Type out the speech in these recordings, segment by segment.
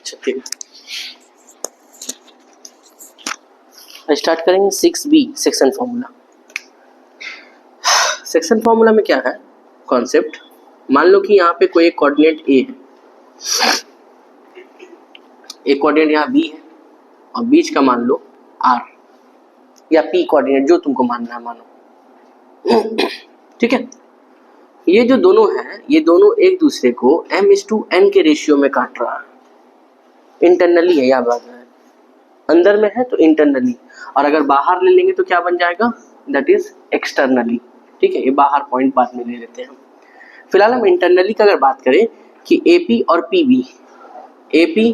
अच्छा ठीक है, स्टार्ट करेंगे 6B section formula. Section formula में क्या है कॉन्सेप्ट, मान लो कि यहाँ पे कोई एक कोऑर्डिनेट A है, एक कोऑर्डिनेट यहाँ B है और बीच का मान लो R या P कोऑर्डिनेट, जो तुमको मानना है मानो। ठीक है, ये जो दोनों हैं ये दोनों एक दूसरे को m/n के रेशियो में काट रहा है। इंटरनली है, याद रखना है, अंदर में है तो इंटरनली, और अगर बाहर ले लेंगे तो क्या बन जाएगा, दैट इज एक्सटर्नली। ठीक है, ये बाहर पॉइंट बाद में ले लेते हैं हम। फिलहाल हम इंटरनली का अगर बात करें कि AP और PB, AP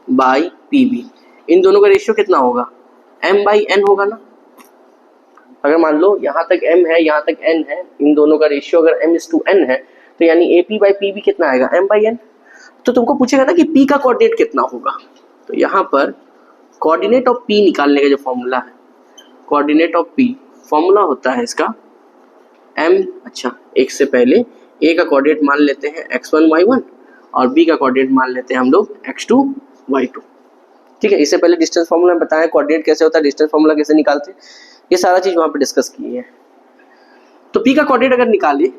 बाई PB, इन दोनों का रेशियो कितना होगा, m/n होगा ना। अगर मान लो यहाँ तक m है यहाँ तक n है, इन दोनों का रेशियो अगर m/n है तो यानी AP बाई PB कितना आएगा, m/n। तो तुमको पूछेगा ना कि P का कोऑर्डिनेट कितना होगा, तो यहाँ पर कोऑर्डिनेट ऑफ P निकालने का जो फॉर्मूला है, कोऑर्डिनेट ऑफ P फॉर्मूला होता है इसका m, अच्छा एक से पहले A का कोऑर्डिनेट मान लेते हैं x1 y1 और B का कोऑर्डिनेट मान लेते हैं हम लोग x2 y2। ठीक है, इससे पहले डिस्टेंस फॉर्मूला में बताया कोऑर्डिनेट कैसे होता है, डिस्टेंस फॉर्मूला कैसे निकालते हैं, ये सारा चीज वहां पे डिस्कस की है। तो P का कोऑर्डिनेट अगर निकाले,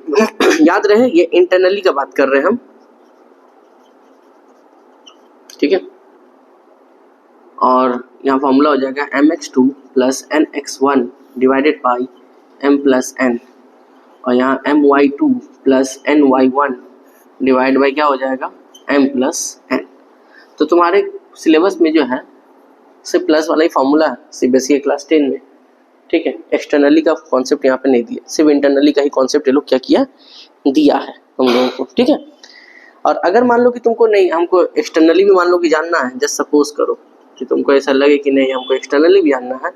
याद रहे ये इंटरनली का बात कर रहे हैं हम। ठीक है, और यहाँ फॉर्मूला हो जाएगा mx2 plus nx1 divided by m plus n, और यहाँ my2 plus ny1 divide by क्या हो जाएगा, m प्लस n। तो तुम्हारे सिलेबस में जो है सिर्फ प्लस वाला ही फॉर्मूला है सीबीएसई क्लास 10 में। ठीक है, एक्सटर्नली का कॉन्सेप्ट यहाँ पे नहीं दिया, सिर्फ इंटरनली का ही कॉन्सेप्ट ये लोग क्या किया, दिया है हम लोगों को। ठीक है, और अगर मान लो कि तुमको नहीं, हमको एक्सटर्नली भी मान लो कि जानना है, जस्ट सपोज करो कि तुमको ऐसा लगे कि नहीं हमको एक्सटर्नली भी जानना है,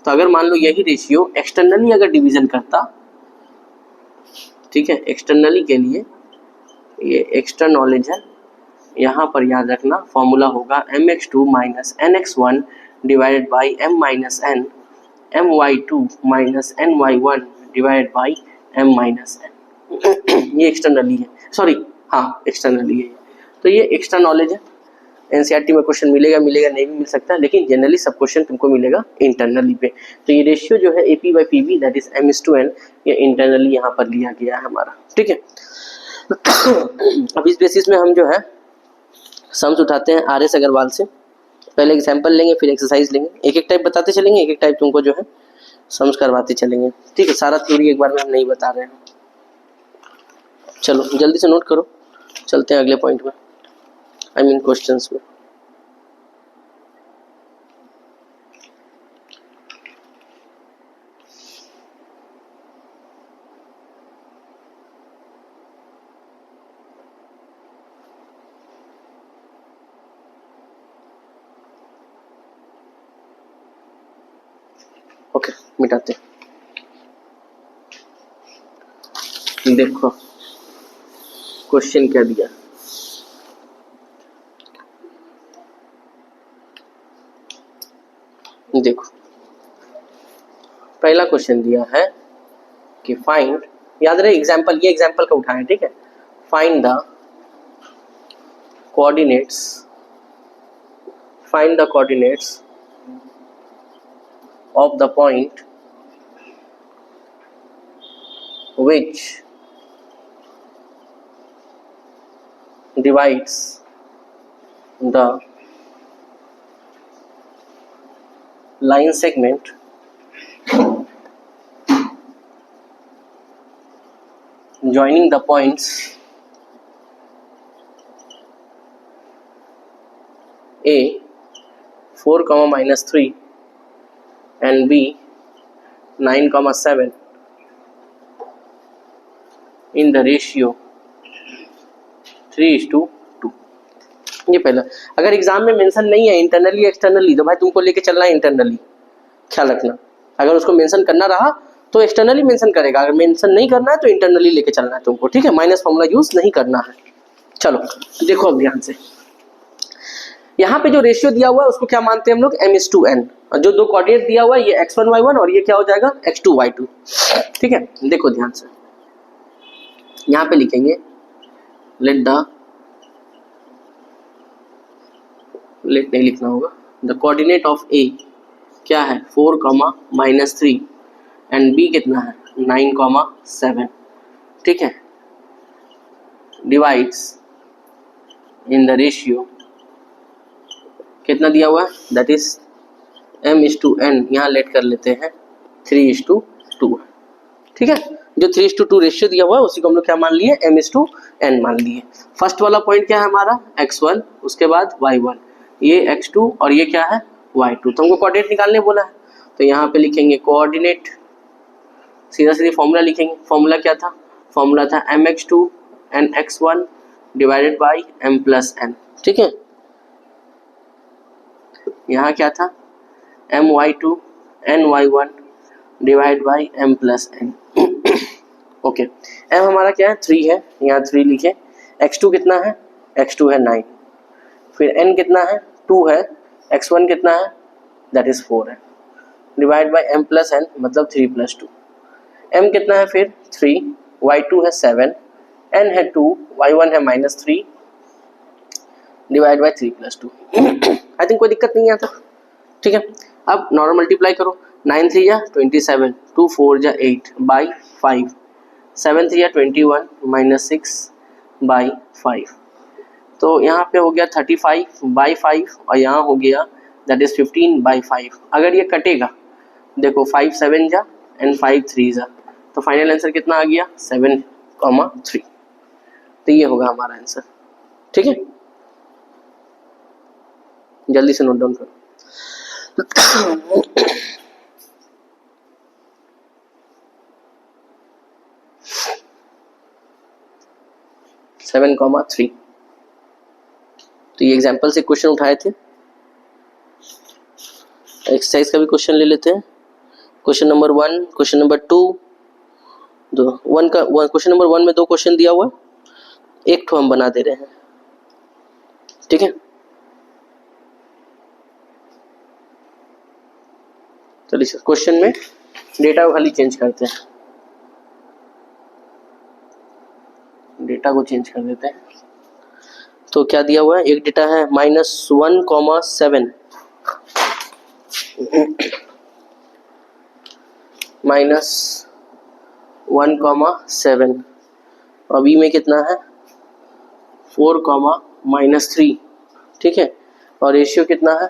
तो अगर मान लो यही रेशियो एक्सटर्नली अगर डिवीजन करता, ठीक है, एक्सटर्नली के लिए ये एक्स्ट्रा नॉलेज है, यहाँ पर याद रखना फॉर्मूला होगा mx2 minus nx1 divided by m minus n, my2 minus ny1 divided by m minus n। ये एक्सटर्नली है, सॉरी हाँ एक्सटर्नली है। तो ये एक्स्ट्रा नॉलेज है, एनसीईआरटी में क्वेश्चन मिलेगा नहीं भी मिल सकता है, लेकिन जनरली सब क्वेश्चन तुमको मिलेगा इंटरनली पे। तो ये रेशियो जो है AP by PB that is m/n, ये इंटरनली यहाँ पर लिया गया है हमारा। ठीक है, अब इस बेसिस में हम जो है सम्स उठाते हैं RS अग्रवाल से। पहले एग्जाम्पल लेंगे फिर एक्सरसाइज लेंगे, एक एक टाइप बताते चलेंगे, एक एक टाइप तुमको जो है सम्स करवाते चलेंगे। ठीक है, सारा थ्योरी एक बार में हम नहीं बता रहे हैं। चलो जल्दी से नोट करो, चलते हैं अगले पॉइंट में, आई मीन क्वेश्चंस में। ओके मिटाते हैं। देखो क्वेश्चन क्या दिया, देखो पहला क्वेश्चन दिया है कि फाइंड, याद रहे एग्जांपल, ये एग्जांपल का उठाएं। ठीक है, find the coordinates of the point which divides the line segment joining the points A 4, -3 and B 9, 7 in the ratio 3:2। ये पहला, अगर एग्जाम में मेंशन नहीं है इंटरनली एक्सटर्नली तो भाई तुमको लेके चलना है इंटरनली, ख्याल रखना। अगर उसको मेंशन करना रहा तो एक्सटर्नली मेंशन करेगा, अगर मेंशन नहीं करना है तो इंटरनली लेके चलना है तुमको। ठीक है, माइनस फॉर्मूला यूज नहीं करना है। चलो देखो अब ध्यान से, यहाँ पे जो रेशियो दिया हुआ है उसको क्या मानते हैं हम लोग, m/n, और जो दो कोऑर्डिनेट दिया हुआ है ये x1 y1 और ये क्या हो जाएगा x2 y2। ठीक है, देखो ध्यान से, यहाँ पे लिखेंगे लेट द लेट नहीं लिखना होगा। द कोऑर्डिनेट ऑफ ए क्या है 4, -3 एंड बी कितना है 9, 7, ठीक है, डिवाइड्स इन द रेशियो कितना दिया हुआ है दैट इज m/n, यहाँ लेट कर लेते हैं 3:2, ठीक है। जो 3:2 रेशियो दिया हुआ है उसी को हम लोग क्या मान लिए m/n मान लिए। फर्स्ट वाला पॉइंट क्या है हमारा x1, उसके बाद y1, ये x2 और ये क्या है y2। तो हमको कोऑर्डिनेट निकालने बोला है, तो यहाँ पे लिखेंगे कोऑर्डिनेट, सीधा सीधा फॉर्मूला लिखेंगे। फॉर्मूला क्या था, फॉर्मूला था mx2 and x1 divided by m+n, ठीक है। यहाँ क्या था my2 and y1 divide by m+n, okay. m हमारा क्या है 3 है, यहाँ 3 लिखे। x2 कितना है, x2 है 9, फिर n कितना है 2 है, x1 कितना है दैट इज 4 है, डिवाइड बाई m+n मतलब 3+2। m कितना है फिर 3, y2 है 7, n है 2, y1 है -3 डिवाइड बाई 3+2। आई थिंक कोई दिक्कत नहीं आता, ठीक है। अब नॉर्मल मल्टीप्लाई करो, 9 3 या 27, 2 4 या 8 बाई 5, 7 3 या 21 -6 बाई 5, तो यहाँ पे हो गया 35/5 और यहाँ हो गया दैट इज 15/5। अगर ये कटेगा देखो 5 7 जा एंड 5 3 जा, तो फाइनल आंसर कितना आ गया 7,3। तो ये होगा हमारा आंसर, ठीक है। जल्दी से नोट डाउन करो। 7,3। तो ये एग्जाम्पल से क्वेश्चन उठाए थे, एक्सरसाइज का भी क्वेश्चन ले लेते हैं। Question number 1, question number 2, question number 1 में 2 क्वेश्चन दिया हुआ है, एक ठो हम बना दे रहे हैं, ठीक है। चलिए क्वेश्चन में डेटा को खाली चेंज करते हैं, डेटा को चेंज कर देते हैं। तो क्या दिया हुआ है, एक डेटा है -1,7 -1,7 और बी में कितना है 4, -3, ठीक है, और रेशियो कितना है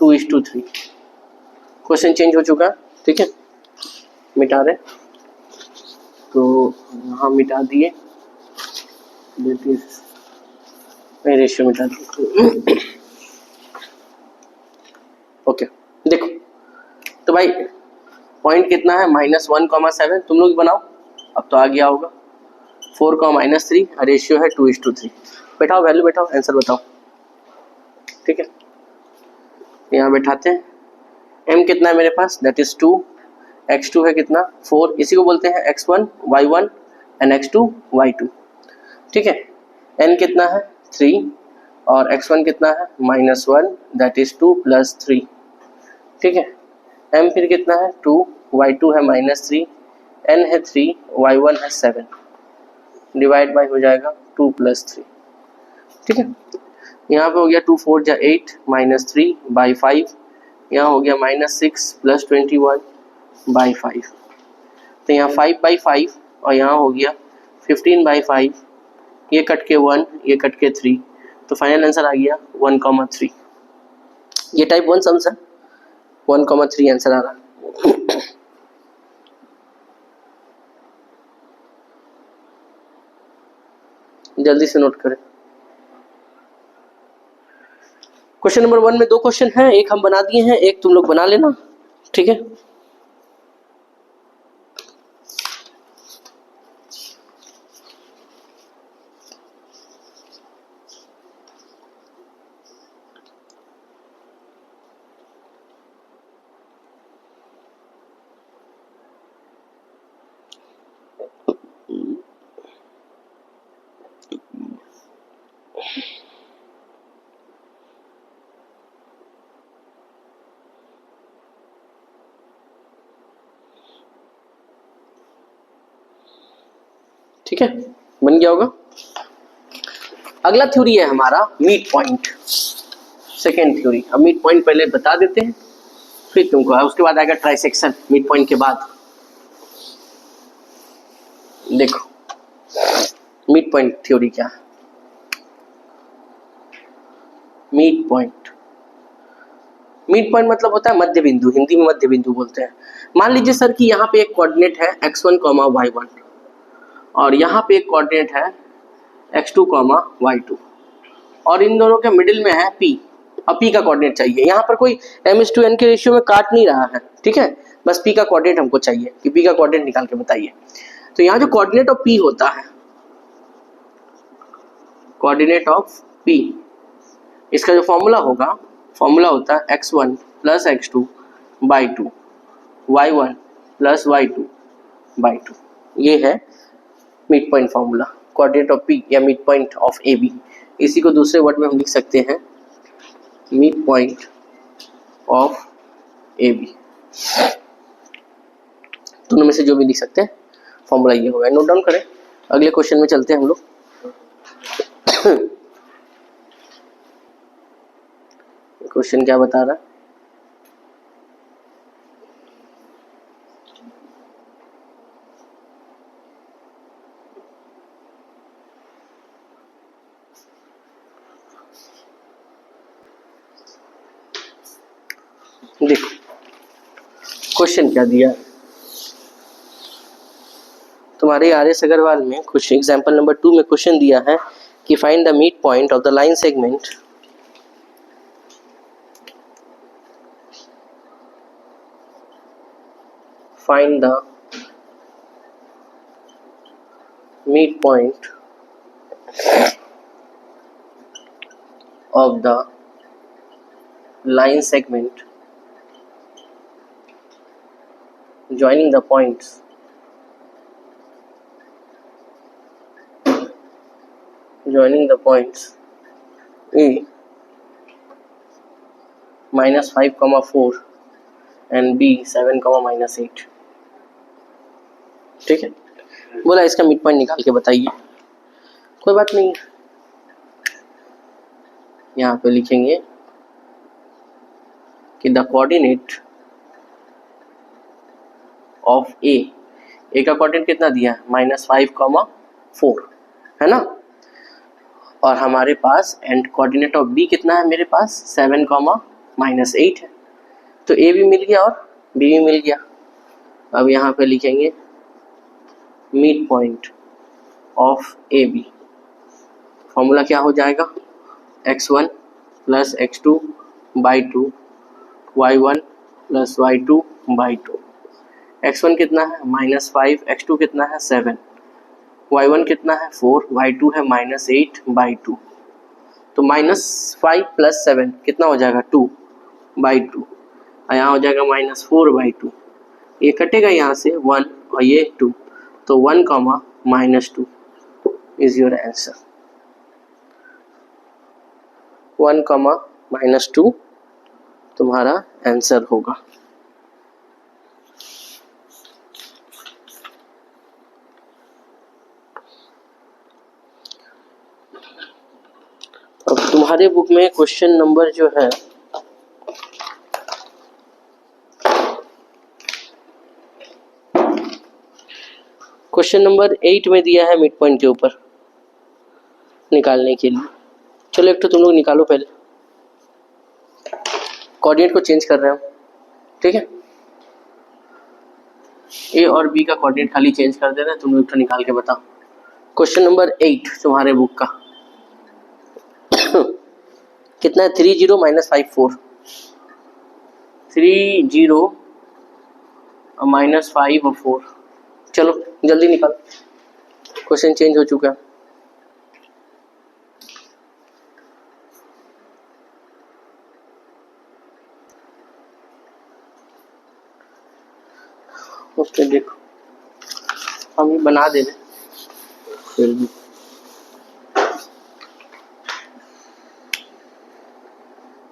2:3। क्वेश्चन चेंज हो चुका है, ठीक है। मिटा रहे, तो यहाँ मिटा दिए, रेशियो मिटा दिए, ओके। देखो तो भाई पॉइंट कितना है -1,7, तुम लोग बनाओ, अब तो आ गया होगा। 4, रेशियो है 2:3। बैठाओ, वैल्यू बैठाओ, आंसर बताओ, ठीक है। यहाँ बैठाते हैं, m कितना है मेरे पास दैट इज 2, x2 है कितना 4, इसी को बोलते हैं x1 y1 and x2 y2, ठीक है। n कितना है 3 और x1 कितना है -1 दैट इज 2 + 3, ठीक है। m फिर कितना है 2, y2 है -3, n है 3, y1 है 7, डिवाइड बाई हो जाएगा 2 + 3, ठीक है। यहाँ पे हो गया 2 4 जा 8 -3/5, यहाँ हो गया -6 + 21/5, तो यहाँ 5/5 और यहाँ हो गया 15/5, ये कट के 1, ये कट के 3, तो फाइनल आंसर आ गया 1,3। ये टाइप 1 सम्स है, 1,3 आंसर आ रहा है। जल्दी से नोट करें। क्वेश्चन नंबर 1 में 2 क्वेश्चन हैं, एक हम बना दिए हैं, एक तुम लोग बना लेना, ठीक है। ठीक है, बन गया होगा। अगला थ्योरी है हमारा मीट पॉइंट। Second theory. अब मिड पॉइंट पहले बता देते हैं, फिर तुमको उसके बाद आएगा ट्राइसेक्शन मिड पॉइंट के बाद। देखो मिड पॉइंट थ्योरी क्या है। मिड पॉइंट मतलब होता है मध्य बिंदु, हिंदी में मध्य बिंदु बोलते हैं। मान लीजिए सर कि यहाँ पे एक कोऑर्डिनेट है x1, y1 और यहाँ पे एक कोऑर्डिनेट है x2, y2 और इन दोनों के मिडिल में है p। अब p का कोऑर्डिनेट चाहिए। यहाँ पर कोई m/n के रेशियो में काट नहीं रहा है, ठीक है, बस p का कोऑर्डिनेट हमको चाहिए कि p का कोऑर्डिनेट निकाल के बताइए। तो यहाँ जो कोऑर्डिनेट ऑफ p होता है, कोऑर्डिनेट ऑफ p, इसका जो फॉर्मूला होता है x1 plus x2 by 2, y1 plus y2 by 2। ये है mid point formula, coordinate of p या मिड पॉइंट ऑफ AB। इसी को दूसरे वर्ड में हम लिख सकते हैं मिड पॉइंट ऑफ AB। दोनों में से जो भी लिख सकते हैं, फॉर्मूला ये होगा। नोट डाउन करें, अगले क्वेश्चन में चलते हैं हम लोग। क्वेश्चन क्या बता रहा है, देखो क्वेश्चन क्या दिया तुम्हारे आर.एस. अग्रवाल में। क्वेश्चन एग्जांपल नंबर 2 में क्वेश्चन दिया है कि find the mid point of the line segment find the midpoint of the line segment joining the points A -5, 4 and B 7, -8। ठीक है, बोला इसका मिड पॉइंट निकाल के बताइए। कोई बात नहीं, यहाँ पे लिखेंगे कि द कोऑर्डिनेट ऑफ ए का कोऑर्डिनेट कितना दिया है, -5, 4 है ना, और हमारे पास एंड कोऑर्डिनेट ऑफ बी कितना है, मेरे पास 7, -8 है। तो ए भी मिल गया और बी भी मिल गया। अब यहाँ पे लिखेंगे mid point of A B. Formula क्या हो जाएगा, x1 plus x2 by 2, y1 plus y2 by 2। x1 कितना है -5, x2 कितना है 7, y1 कितना है 4, y2 है -8 बाई 2। तो -5 प्लस 7 कितना हो जाएगा 2 बाई 2, यहाँ हो जाएगा -4 बाई 2। ये कटेगा यहाँ से 1 और ये 2, तो 1, -2 इज योर आंसर। 1, -2 तुम्हारा आंसर होगा। अब तुम्हारे बुक में क्वेश्चन नंबर जो है क्वेश्चन नंबर 8 में दिया है मिड पॉइंट के ऊपर निकालने के लिए। चलो एक तो तुम लोग निकालो पहले, कोऑर्डिनेट को चेंज कर रहे हो, ठीक है, ए और बी का कोऑर्डिनेट खाली चेंज कर देना है। तुम लोग तो निकाल के बताओ। क्वेश्चन नंबर 8 तुम्हारे बुक का कितना है, 30 -5 4, 30 -5 और 4। चलो जल्दी निकाल, क्वेश्चन चेंज हो चुका है। ओके देखो, हम ये बना दे रहे फिर भी।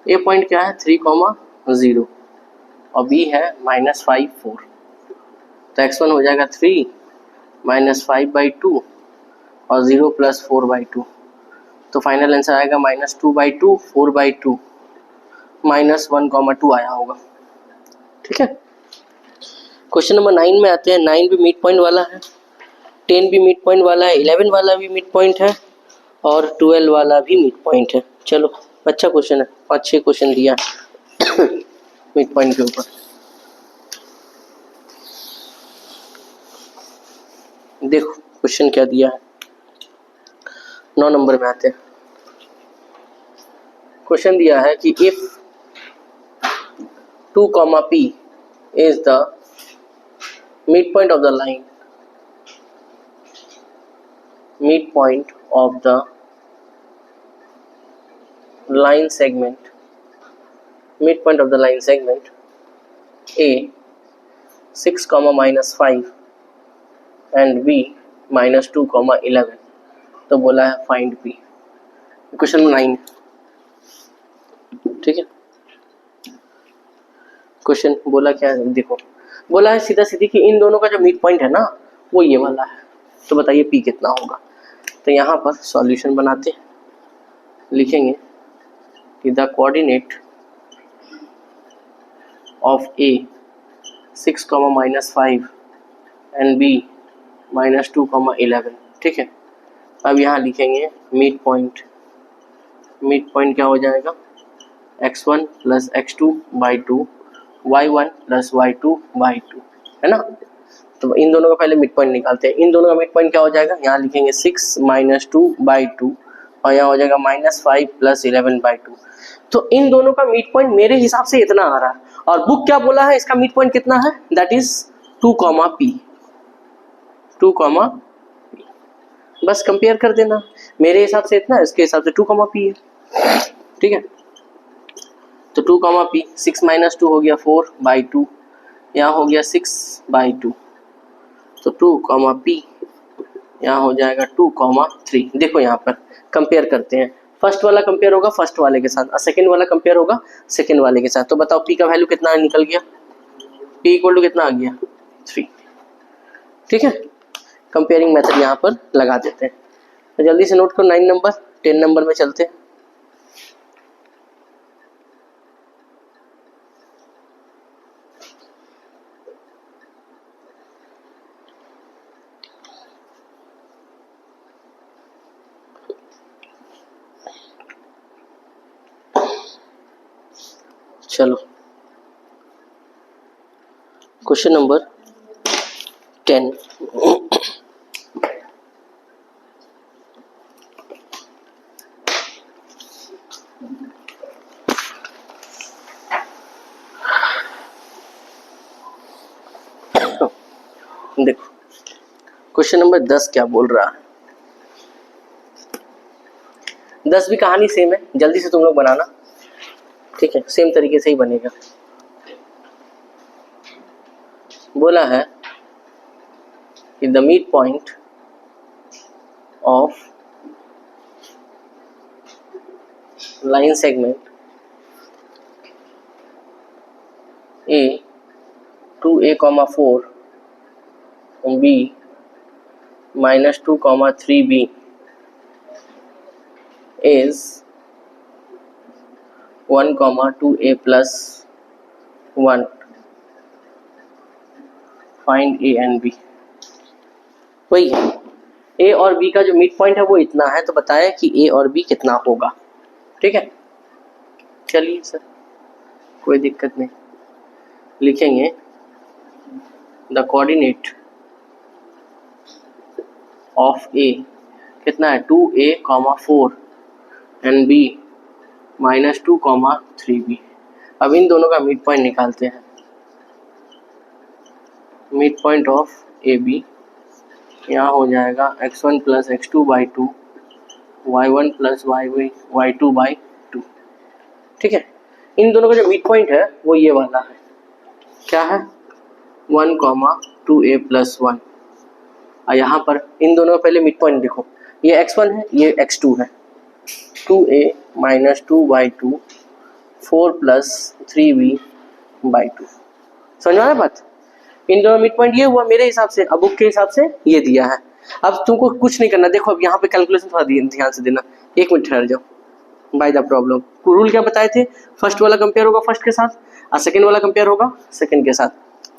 ए पॉइंट क्या है 3, 0 और बी है -5, 4। तो x1 हो जाएगा 3 -5 बाई 2 और 0 + 4 बाई 2। तो फाइनल आंसर आएगा -2 बाई 2, 4 बाई 2 -1,2 आया होगा। ठीक है, क्वेश्चन नंबर 9 में आते हैं। 9 भी मिड पॉइंट वाला है, 10 भी मिड पॉइंट वाला है, 11 वाला भी मिड पॉइंट है और 12 वाला भी मिड पॉइंट है। चलो अच्छा क्वेश्चन है, 5-6 क्वेश्चन दिया है मिड पॉइंट के ऊपर। देखो क्वेश्चन क्या दिया है, 9 नंबर में आते हैं। क्वेश्चन दिया है कि if 2, P is the midpoint of the line, midpoint of the line segment, midpoint of the line segment A 6, -5 and B -2, 11, तो बोला है फाइंड P। क्वेश्चन नंबर 9, ठीक है। क्वेश्चन बोला क्या है, देखो बोला है सीधा सीधी कि इन दोनों का जो मिड पॉइंट है ना वो ये वाला है, तो बताइए P कितना होगा। तो यहाँ पर सॉल्यूशन बनाते हैं, लिखेंगे कि the coordinate of A 6, -5 and B -2, 11। ठीक है, अब यहाँ लिखेंगे मिड पॉइंट। मिड पॉइंट क्या हो जाएगा, x1 + x2/2 y1 + y2/2, है ना। तो इन दोनों का पहले मिड पॉइंट निकालते हैं। इन दोनों का मिड पॉइंट क्या हो जाएगा, यहाँ लिखेंगे 6 - 2/2 और यहाँ हो जाएगा -5 + 11/2। तो इन दोनों का मिड पॉइंट मेरे हिसाब से इतना आ रहा है, और बुक क्या बोला है इसका मिड पॉइंट कितना है, दैट इज 2, P। 2, P, बस कंपेयर कर देना। मेरे हिसाब से इतना है, इसके हिसाब से 2, P है। ठीक है, तो 2, P 6 - 2 हो गया 4/2, यहाँ हो गया 6/2, तो 2, P यहाँ हो जाएगा 2, 3। देखो यहाँ पर कंपेयर करते हैं, फर्स्ट वाला कंपेयर होगा फर्स्ट वाले के साथ और सेकंड वाला कंपेयर होगा सेकंड वाले के साथ। तो बताओ P का वैल्यू कितना निकल गया, P = कितना आ गया, 3। ठीक है, कंपेयरिंग मेथड यहाँ पर लगा देते हैं। तो जल्दी से नोट करो 9 नंबर। 10 नंबर में चलते हैं। चलो क्वेश्चन नंबर 10। देखो क्वेश्चन नंबर 10 क्या बोल रहा है। 10 भी कहानी सेम है, जल्दी से तुम लोग बनाना। ठीक है, सेम तरीके से ही बनेगा। बोला है कि the mid point of line segment A 2A, 4 B -2, 3B is 1, 2A + 1। Find A and B। वही है, A और B का जो मिड पॉइंट है वो इतना है, तो बताएं कि A और B कितना होगा। ठीक है, चलिए सर कोई दिक्कत नहीं, लिखेंगे द कोऑर्डिनेट ऑफ A कितना है, 2A, 4 एंड B -2, 3B। अब इन दोनों का मिड पॉइंट निकालते हैं। मिड पॉइंट ऑफ AB यहाँ हो जाएगा x1 + x2/2 y1 + y2/2। ठीक है, इन दोनों का जो मिड पॉइंट है वो ये वाला है, क्या है, 1, 2A + 1। और यहाँ पर इन दोनों का पहले मिड पॉइंट देखो, ये x1 है ये x2 है, 2A - 2/2 4 + 3B/2। समझ में आ रहा बात। इन दोनों मिड पॉइंट ये हुआ मेरे हिसाब से, अब बुक के हिसाब से ये दिया है। अब तुमको कुछ नहीं करना, देखो अब यहाँ पे कैलकुलेशन थोड़ा ध्यान से देना। 1 मिनट ठहर जाओ, बाय द प्रॉब्लम। रूल क्या बताए थे, फर्स्ट वाला कंपेयर होगा फर्स्ट के साथ और सेकंड वाला कंपेयर होगा सेकंड के साथ।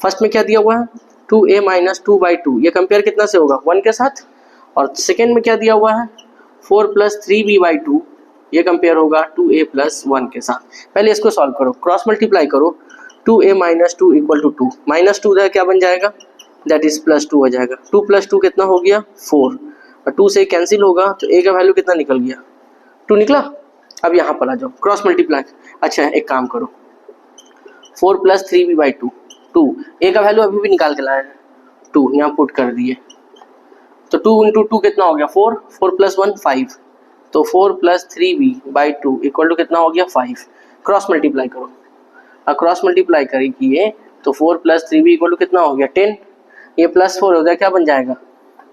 फर्स्ट में क्या दिया हुआ है 2a माइनस 2/2, ये कंपेयर कितना से होगा 1 के साथ। और सेकंड में क्या दिया हुआ है 4 प्लस 3b/2, ये कंपेयर होगा 2a प्लस 1 के साथ। पहले इसको सॉल्व करो, क्रॉस मल्टीप्लाई करो, 2a minus 2 equal to 2, minus 2 क्या बन जाएगा दैट इज प्लस 2 हो जाएगा। 2 प्लस 2 कितना हो गया 4, और 2 से कैंसिल होगा तो a का वैल्यू कितना निकल गया 2 निकला। अब यहाँ पर आ जाओ क्रॉस मल्टीप्लाई। अच्छा एक काम करो 4 प्लस 3b/2, 2 a का वैल्यू अभी भी निकाल के लाया है 2, यहाँ पुट कर दिए तो 2 इंटू 2 कितना हो गया 4, 4 प्लस 1 5, तो 4 प्लस 3b/2 इक्वल टू कितना हो गया 5। क्रॉस मल्टीप्लाई करो, और क्रॉस मल्टीप्लाई करेंगे तो 4 प्लस 3b इक्वल टू कितना हो गया 10, ये प्लस 4 हो जाए क्या बन जाएगा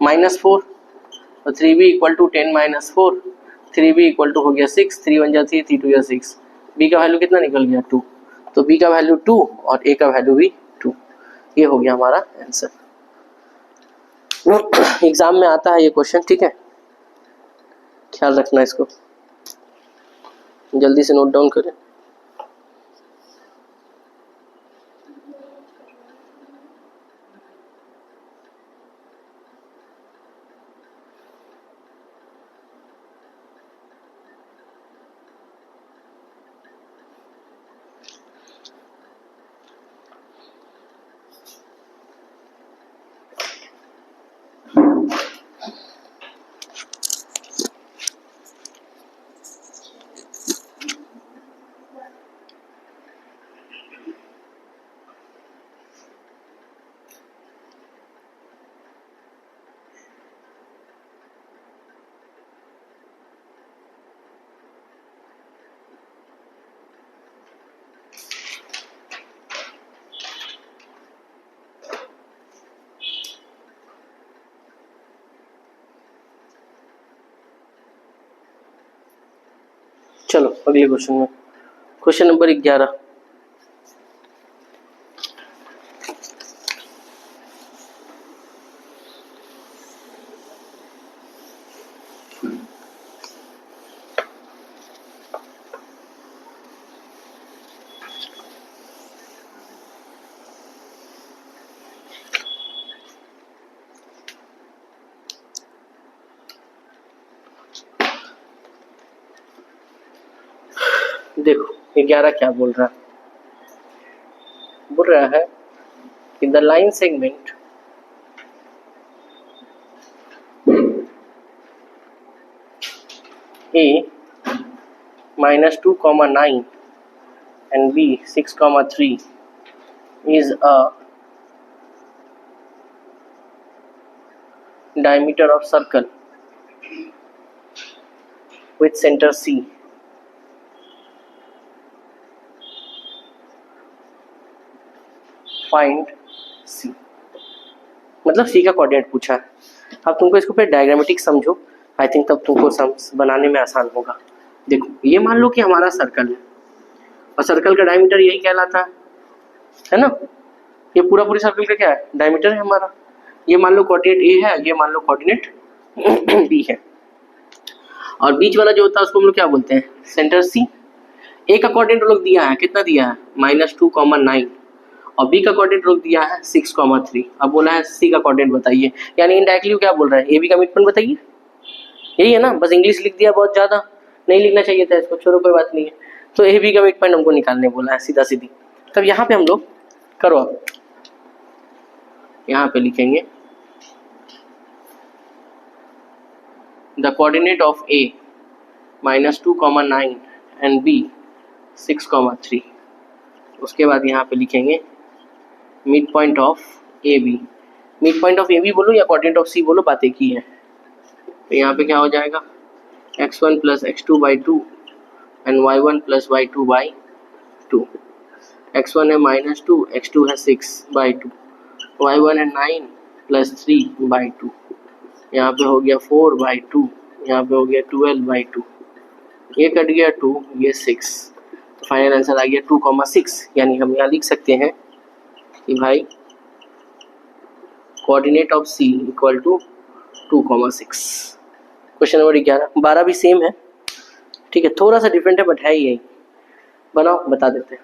-4, तो 3b equal to 10 minus 4, 3b equal to हो गया 6, 3 1 जा 3, 3 2 जा 6, b का वैल्यू कितना निकल गया 2, तो b का वैल्यू 2 और a का वैल्यू भी 2, ये हो गया हमारा आंसर। एग्जाम में आता है ये क्वेश्चन, ठीक है, ख्याल रखना इसको, जल्दी से नोट डाउन करें। चलो अगले क्वेश्चन में, क्वेश्चन नंबर 11। देखो 11 क्या बोल रहा है कि the line segment A -2,9 and B 6,3 is a diameter of circle with center C. Find C, मतलब C का कोऑर्डिनेट पूछा है। अब तुमको इसको फिर डायग्रामेटिक समझो, आई थिंक तब तुमको बनाने में आसान होगा। देखो ये मान लो कि हमारा सर्कल है और सर्कल का डायमीटर यही कहलाता है ना, ये पूरी सर्कल का क्या है डायमीटर है हमारा। ये मान लो कोऑर्डिनेट A है, ये मान लो कोऑर्डिनेट B है, और बीच वाला जो होता है उसको हम लोग क्या बोलते हैं सेंटर C। A का कोऑर्डिनेट लोग दिया है, कितना दिया है -2,9, और B का कोऑर्डिनेट लोग दिया है 6,3। अब बोला है C का कोऑर्डिनेट बताइए, यानी इनडायरेक्टली क्या बोल रहा है AB का मिडपॉइंट बताइए, यही है ना, बस इंग्लिश लिख दिया, बहुत ज्यादा नहीं लिखना चाहिए था इसको, छोड़ो कोई बात नहीं है। तो AB का मिडपॉइंट हमको निकालने बोला है सीधा सीधी। तब यहाँ पे हम लोग करो, अब यहाँ पे लिखेंगे the coordinate of A -2,9 and B 6,3। उसके बाद यहाँ पे लिखेंगे mid point of AB, mid point of AB बोलो या कोऑर्डिनेट ऑफ C बोलो, बातें की है। तो यहाँ पे क्या हो जाएगा x1 plus x2/2 and y1 plus y2/2। x1 है -2, x2 है 6/2, y1 है 9 प्लस 3/2, यहाँ पे हो गया 4/2, यहाँ पे हो गया 12/2, ये कट गया 2, ये 6, तो फाइनल आंसर आ गया 2,6। यानी हम यहाँ लिख सकते हैं कि भाई coordinate of C equal to 2,6। Question number 11। 12 भी सेम है, ठीक है, थोड़ा सा डिफरेंट है बट है ही यही। बनाओ, बता देते हैं।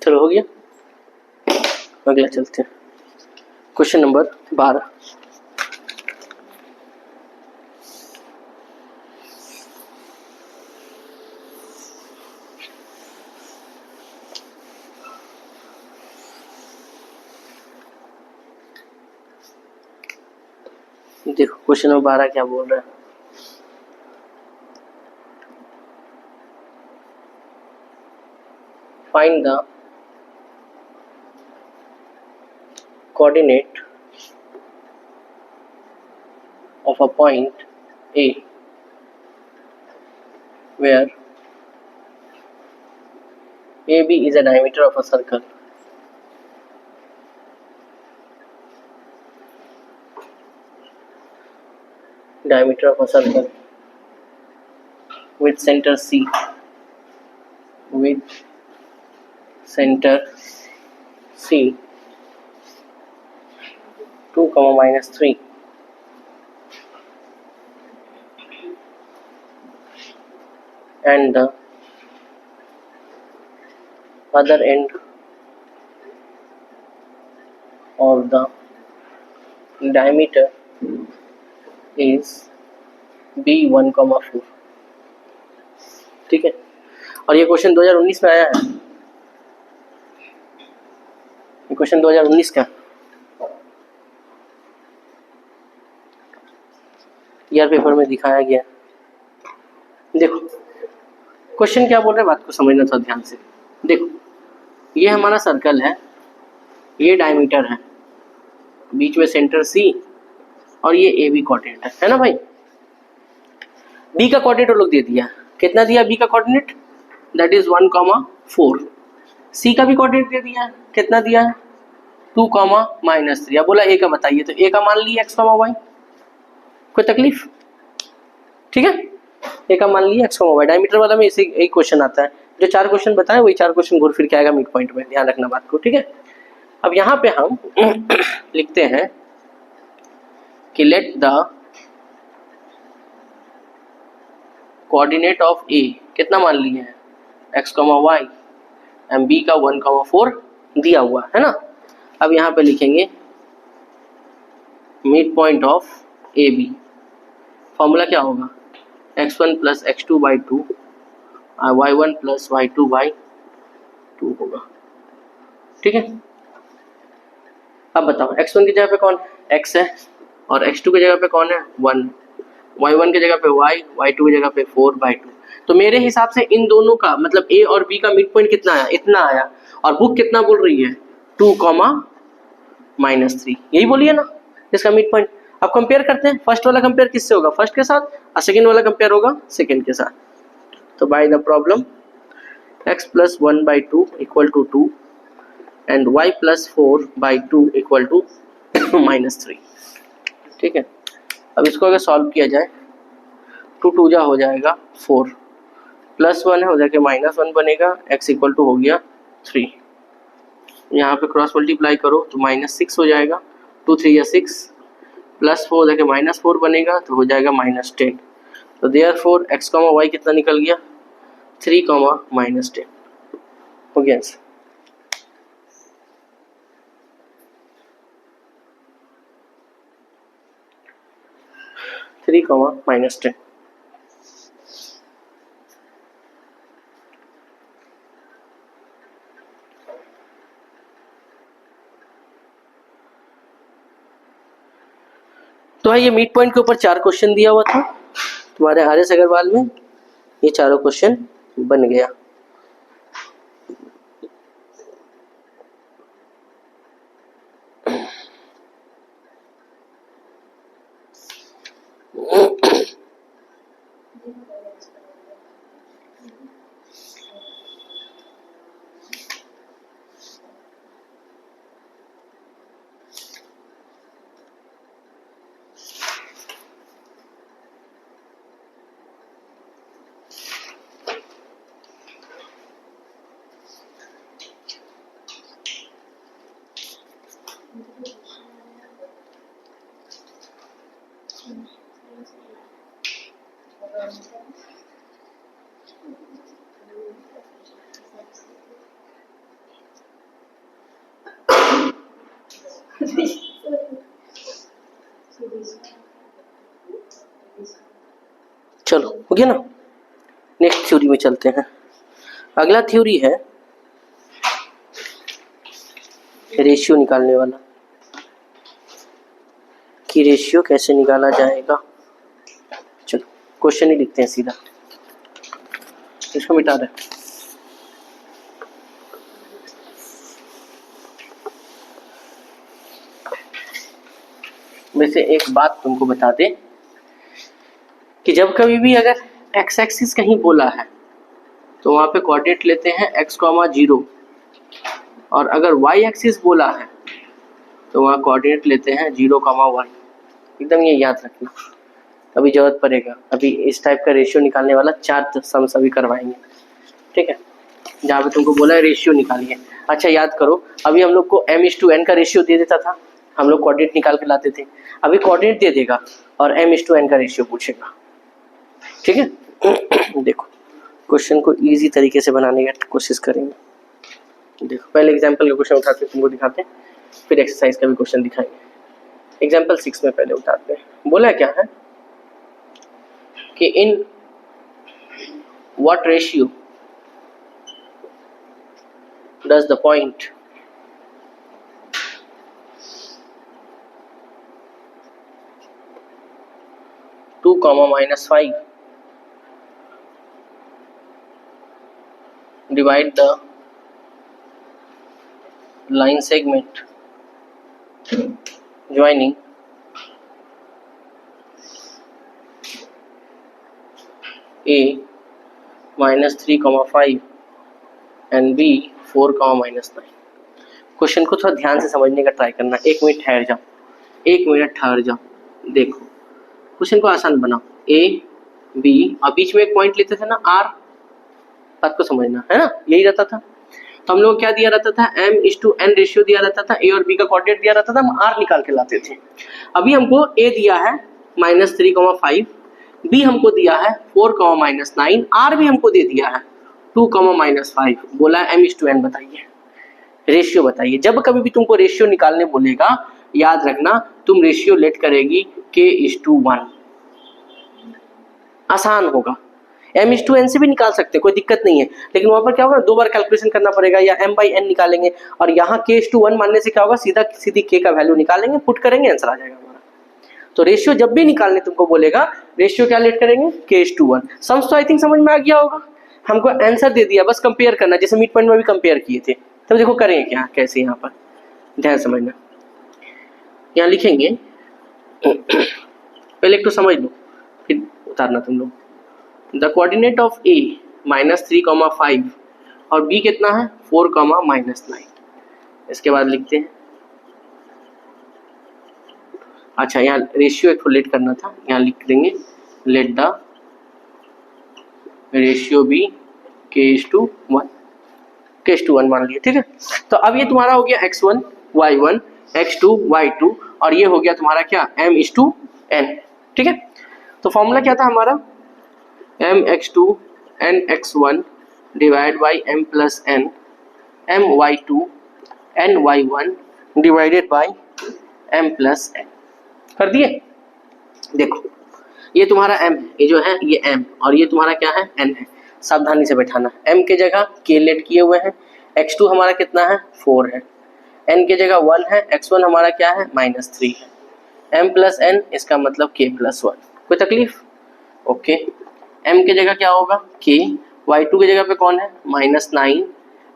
चलो हो गया, अगला चलते हैं। Question number 12। देखो क्वेश्चन नंबर 12 क्या बोल रहा है। Find the coordinate of a point A where AB is a diameter of a circle with center C, with center C 2, -3 and the other end of the diameter is B1, 4। ठीक है, और ये question 2019 में आया है। ये question 2019 का year paper में दिखाया गया। देखो क्वेश्चन क्या बोल रहे हैं, बात को समझना था ध्यान से। देखो ये हमारा सर्कल है, ये डायमीटर है, बीच में सेंटर सी और ये ए बी कोऑर्डिनेट है ना भाई। बी का कोऑर्डिनेट लोग दे दिया, कितना दिया बी का कोऑर्डिनेट, दैट इज 1, 4। सी का भी कोऑर्डिनेट दे दिया, कितना दिया है 2, -3। अब बोला ए का बताइए, तो ए का मान लिया x, y, कोई तकलीफ, ठीक है। ए का मान लिया x, y। डायमीटर वाला में इसे एक क्वेश्चन आता है, जो 4 क्वेश्चन बताए वही 4 क्वेश्चन घूर फिर के आएगा मिड पॉइंट में, ध्यान रखना बात को, ठीक है। अब यहाँ पे हम लिखते हैं कि लेट द कोऑर्डिनेट ऑफ ए, कितना मान लिए हैं x, y, एंड b का 1, 4 दिया हुआ है ना। अब यहाँ पे लिखेंगे mid point of A B. Formula क्या होगा, x1 + x2/2 y1 + y2/2 होगा, ठीक है। अब बताओ x1 की जगह पे कौन x है और x2 की जगह पे कौन है 1, y1 की जगह पे y, y2 की जगह पे 4/2। तो मेरे हिसाब से इन दोनों का मतलब a और b का मिड पॉइंट कितना आया, इतना आया, और बुक कितना बोल रही है 2, -3, यही बोलिए ना इसका मिड पॉइंट। अब कंपेयर करते हैं, फर्स्ट वाला कंपेयर किससे होगा, फर्स्ट के साथ, और सेकंड वाला कंपेयर होगा सेकंड के साथ। तो bye the problem x + 1/2 = 2 and y + 4/2 = -3, ठीक है। अब इसको अगर सॉल्व किया जाए 2 2 जा हो जाएगा 4, +1 है हो जाके -1 बनेगा, x = हो गया 3। यहाँ पे क्रॉस मल्टीप्लाई करो तो -6 हो जाएगा, 2 3 या 6, +4 हो जाके -4 बनेगा तो हो जाएगा -10। तो देयरफॉर x, y कितना निकल गया 3, -10 हो गया आंसर। -10। तो ये मिड पॉइंट के ऊपर 4 क्वेश्चन दिया हुआ था तुम्हारे RS अग्रवाल में, ये चारों क्वेश्चन बन गया। चलो हो गया ना, नेक्स्ट थ्योरी में चलते हैं। अगला थ्योरी है रेशियो निकालने वाला, कि रेशियो कैसे निकाला जाएगा। चलो क्वेश्चन ही लिखते हैं सीधा, इसको मिटा दें। वैसे एक बात तुमको बता दें कि जब कभी भी अगर एक्स एक्सिस कहीं बोला है तो वहाँ पे कोऑर्डिनेट लेते हैं x,0, और अगर y एक्सिस बोला है तो वहाँ कोऑर्डिनेट लेते हैं 0,y। एकदम ये याद रखना, अभी जरूरत पड़ेगा। अभी इस टाइप का रेशियो निकालने वाला 4 सम्स अभी करवाएंगे, ठीक है, जहाँ पे तुमको बोला है रेशियो निकालिए। अच्छा याद करो, अभी हम लोग को m/n का रेशियो दे देता था, हम लोग कोऑर्डिनेट निकाल के लाते थे। अभी कोऑर्डिनेट दे देगा और m/n का रेशियो पूछेगा, ठीक है। देखो क्वेश्चन को इजी तरीके से बनाने की कोशिश करेंगे। देखो पहले एग्जांपल का क्वेश्चन उठाते हैं, तुमको दिखाते हैं, फिर एक्सरसाइज का भी क्वेश्चन दिखाएंगे। एग्जांपल 6 में पहले उठाते हैं। बोला क्या है कि in what ratio does the point (2, -5) divide the line segment joining A -3,5 and B 4, -9। Question को थोड़ा ध्यान से समझने का ट्राई करना। 1 मिनट ठहर जाओ, 1 मिनट ठहर जाओ। देखो क्वेश्चन को आसान बनाओ। A B और बीच में एक पॉइंट लेते थे ना R, बात को समझना है ना, यही रहता था। तो हम लोग क्या दिया रहता था, m/n रेशियो दिया रहता था, A और B का कोऑर्डिनेट दिया रहता था, हम R निकाल के लाते थे। अभी हमको A दिया है -3,5, B हमको दिया है 4, -9, R भी हमको दे दिया है 2, -5। बोला है m/n बताइए, रेशियो बताइए। जब कभी भी तुमको रेशियो निकालने बोलेगा, याद रखना तुम रेशियो लेट करेगी k/1। आसान होगा, m/n से भी निकाल सकते, कोई दिक्कत नहीं है, लेकिन वहां पर क्या होगा, 2 बार कैलकुलेशन करना पड़ेगा, या m/n निकालेंगे, और यहाँ k/1 मानने से क्या होगा, सीधा सीधी k का वैल्यू निकालेंगे, पुट करेंगे, आंसर आ जाएगा हमारा। तो रेशियो जब भी निकालने तुमको बोलेगा, रेशियो क्या लेट करेंगे, k/1। सम्स तो आई थिंक समझ में आ गया होगा। हमको आंसर दे दिया, बस कंपेयर करना, जैसे मिड पॉइंट में भी कंपेयर किए थे। तो देखो करेंगे क्या, कैसे, यहाँ पर ध्यान समझना। यहाँ लिखेंगे पहले एक तो समझ लो, फिर उतारना तुम लोग। द कोऑर्डिनेट ऑफ A -3,5 और B कितना है 4, -9। इसके बाद लिखते हैं, अच्छा यहाँ रेशियो एक लेट करना था, यहाँ लिख देंगे late the ratio B k/1 मान लिया, ठीक है। तो अब ये तुम्हारा हो गया x1 y1 x2 y2, और ये हो गया तुम्हारा क्या, m/n, ठीक है। तो फॉर्मूला क्या था हमारा, mx2 nx1 divide by m plus n my2 ny1 divided by m plus n। कर दिए। देखो ये तुम्हारा m है, ये जो है ये m, और ये तुम्हारा क्या है n है। सावधानी से बैठाना, m के जगह k लेट किए हुए हैं, x2 हमारा कितना है 4 है, n के जगह 1 है, x1 हमारा क्या है -3 है, m प्लस n इसका मतलब k+1। कोई तकलीफ, ओके। m के जगह क्या होगा k, y2 के जगह पे कौन है -9,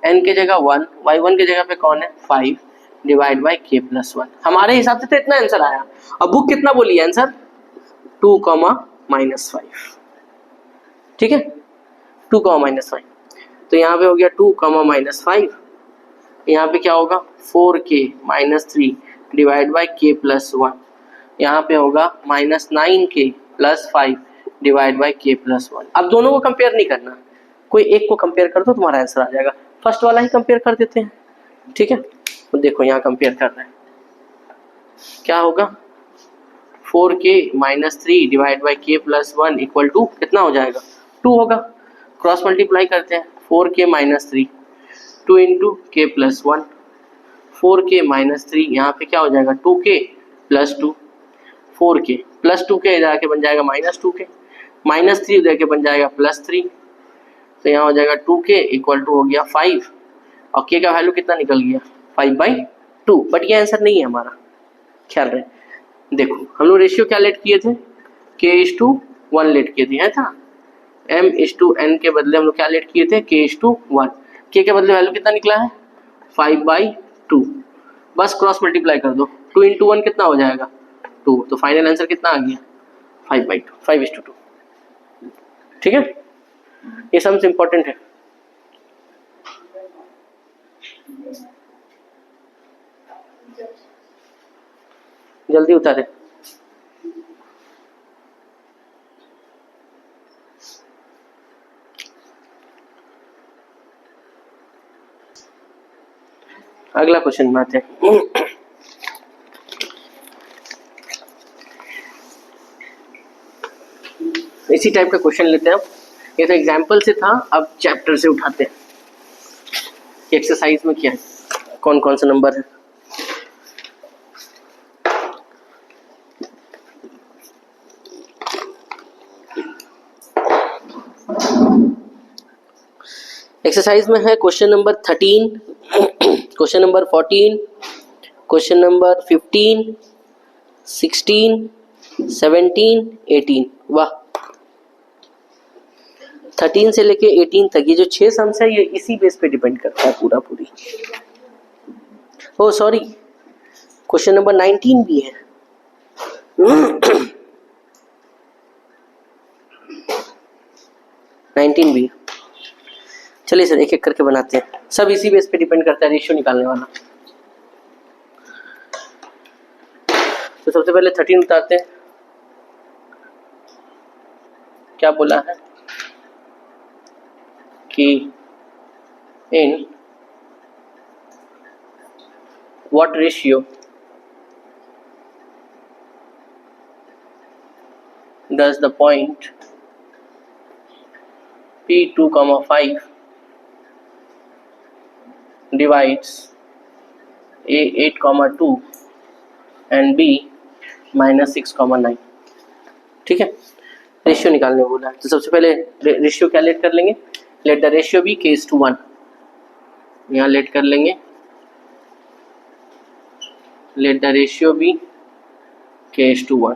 n के जगह 1, y1 के जगह पे कौन है 5 डिवाइड बाई k+1। हमारे हिसाब से तो इतना आंसर आया। अब बुक कितना बोली आंसर 2, -5। ठीक है, 2 -5। तो यहाँ पे हो गया 2 -5, यहाँ पे क्या होगा 4k -3 डिवाइड बाई k + 1, यहाँ पे होगा -9k + 5 डिवाइड बाई k + 1। अब दोनों को कंपेयर नहीं करना, कोई एक को कंपेयर कर दो तुम्हारा आंसर आ जाएगा। फर्स्ट वाला ही कंपेयर कर देते हैं, ठीक है। तो देखो यहाँ कंपेयर कर रहे हैं, क्या होगा 4k -3 divide by k + 1 equal to कितना हो जाएगा 2 होगा। क्रॉस मल्टीप्लाई करते हैं, 4k -3 2 इंटू k + 1, 4k -3 यहाँ पे क्या हो जाएगा 2k + 2, 4k + 2k इधर आके बन जाएगा -2k, -3 इधर के बन जाएगा +3, तो यहाँ हो जाएगा 2k इक्वल टू हो गया 5, और k का वैल्यू कितना निकल गया 5/2। बट ये आंसर नहीं है हमारा, ख्याल रहे। देखो हम लोग रेशियो क्या लेट किए थे, k/1 लेट किए थे, है था m/n के बदले हम लोग क्या लेट किए थे k/1, k के बदले वैल्यू कितना निकला है 5/2। बस क्रॉस मल्टीप्लाई कर दो, 2 × 1 कितना हो जाएगा 2, तो फाइनल आंसर कितना आ गया 5/2, 5:2। ठीक है, ये सम्स इंपॉर्टेंट है। जल्दी उतारे। अगला क्वेश्चन में आते हैं। इसी टाइप का क्वेश्चन लेते हैं, ये तो एग्जाम्पल से था, अब चैप्टर से उठाते हैं। एक्सरसाइज में क्या है, कौन कौन सा नंबर है। एक्सरसाइज में है question number 13, question number 14, question number 15, 16, 17, 18। वाह, 13 से लेके 18 तक ये जो 6 सम्स है ये इसी बेस पे डिपेंड करता है पूरा पूरी। ओ सॉरी, क्वेश्चन नंबर 19 भी है। नाइनटीन भी। चलिए सर एक एक करके बनाते हैं, सब इसी बेस पे डिपेंड करता है, रेशियो निकालने वाला। तो सबसे पहले 13 उतारते हैं। क्या बोला है कि इन what ratio does the point P2,5 divides A8,2 and B -6,9। ठीक है, रेशियो निकालने बोला है। तो सबसे पहले रेशियो क्या लेट कर लेंगे, late the ratio B k/1, यहाँ लेट कर लेंगे late the ratio B k/1।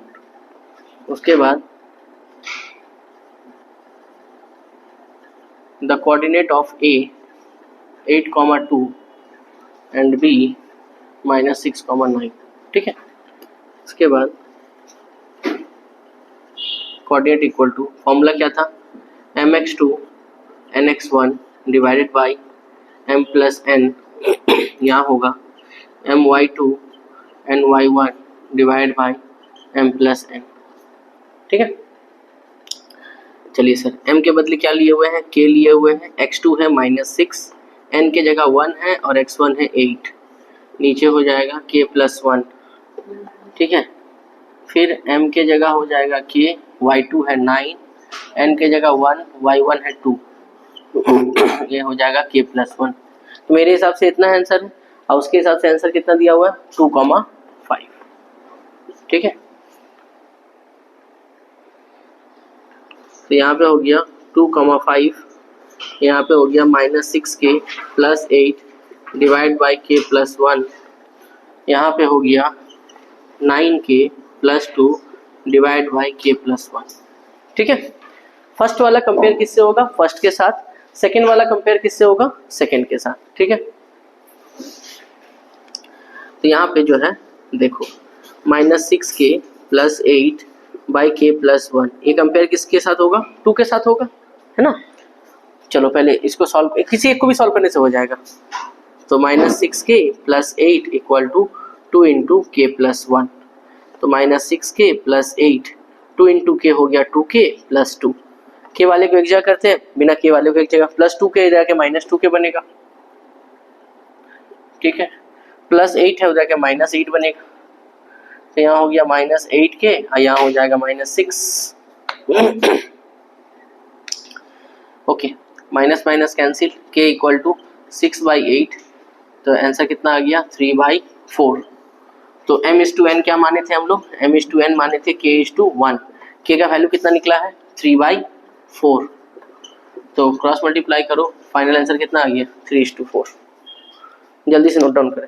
उसके बाद the coordinate of A 8,2 and B -6,9। ठीक है, उसके बाद कोऑर्डिनेट इक्वल टू, फॉर्मूला क्या था mx2 nx1 divided by m + n, यहाँ होगा my2 ny1 divide by m + n। ठीक है, चलिए सर m के बदले क्या लिए हुए हैं, k लिए हुए हैं, x2 है -6, n के जगह 1 है और x1 है 8, नीचे हो जाएगा k + 1। ठीक है, फिर m के जगह हो जाएगा k, y2 है 9, n के जगह 1, y1 है 2, ये हो जाएगा k + 1। तो मेरे हिसाब से इतना आंसर है, और उसके हिसाब से आंसर कितना दिया हुआ है 2,5। ठीक है, तो यहाँ पे हो गया 2,5, यहाँ पे हो गया -6k + 8 डिवाइड बाई k + 1, यहाँ पे हो गया 9k + 2 डिवाइड बाई k + 1। ठीक है, फर्स्ट वाला कंपेयर किससे होगा, फर्स्ट के साथ, सेकेंड वाला कंपेयर किससे होगा, सेकेंड के साथ। ठीक है, तो यहाँ पे जो है देखो -6k + 8 बाई k + 1, ये कंपेयर किसके साथ होगा 2 के साथ होगा, है ना। चलो पहले इसको सॉल्व, किसी एक को भी सॉल्व करने से हो जाएगा। तो -6k + 8 = 2 × k + 1। तो -6k + 8 2 × k हो गया 2k + 2। k वाले को एक जगह करते हैं, बिना k वाले को एक जगह, +2k इधर आके -2k बनेगा, ठीक है। +8 है उधर के -8 बनेगा, तो यहाँ हो गया -8k और यहाँ हो जाएगा -6। Okay, minus minus cancel, k = 6/8, तो आंसर कितना आ गया 3/4। तो m/n क्या माने थे हम लोग, m/n माने थे k/1, k का वैल्यू कितना निकला है 3/4। तो क्रॉस मल्टीप्लाई करो, फाइनल आंसर कितना आ गया 3/4। जल्दी से नोट डाउन करें।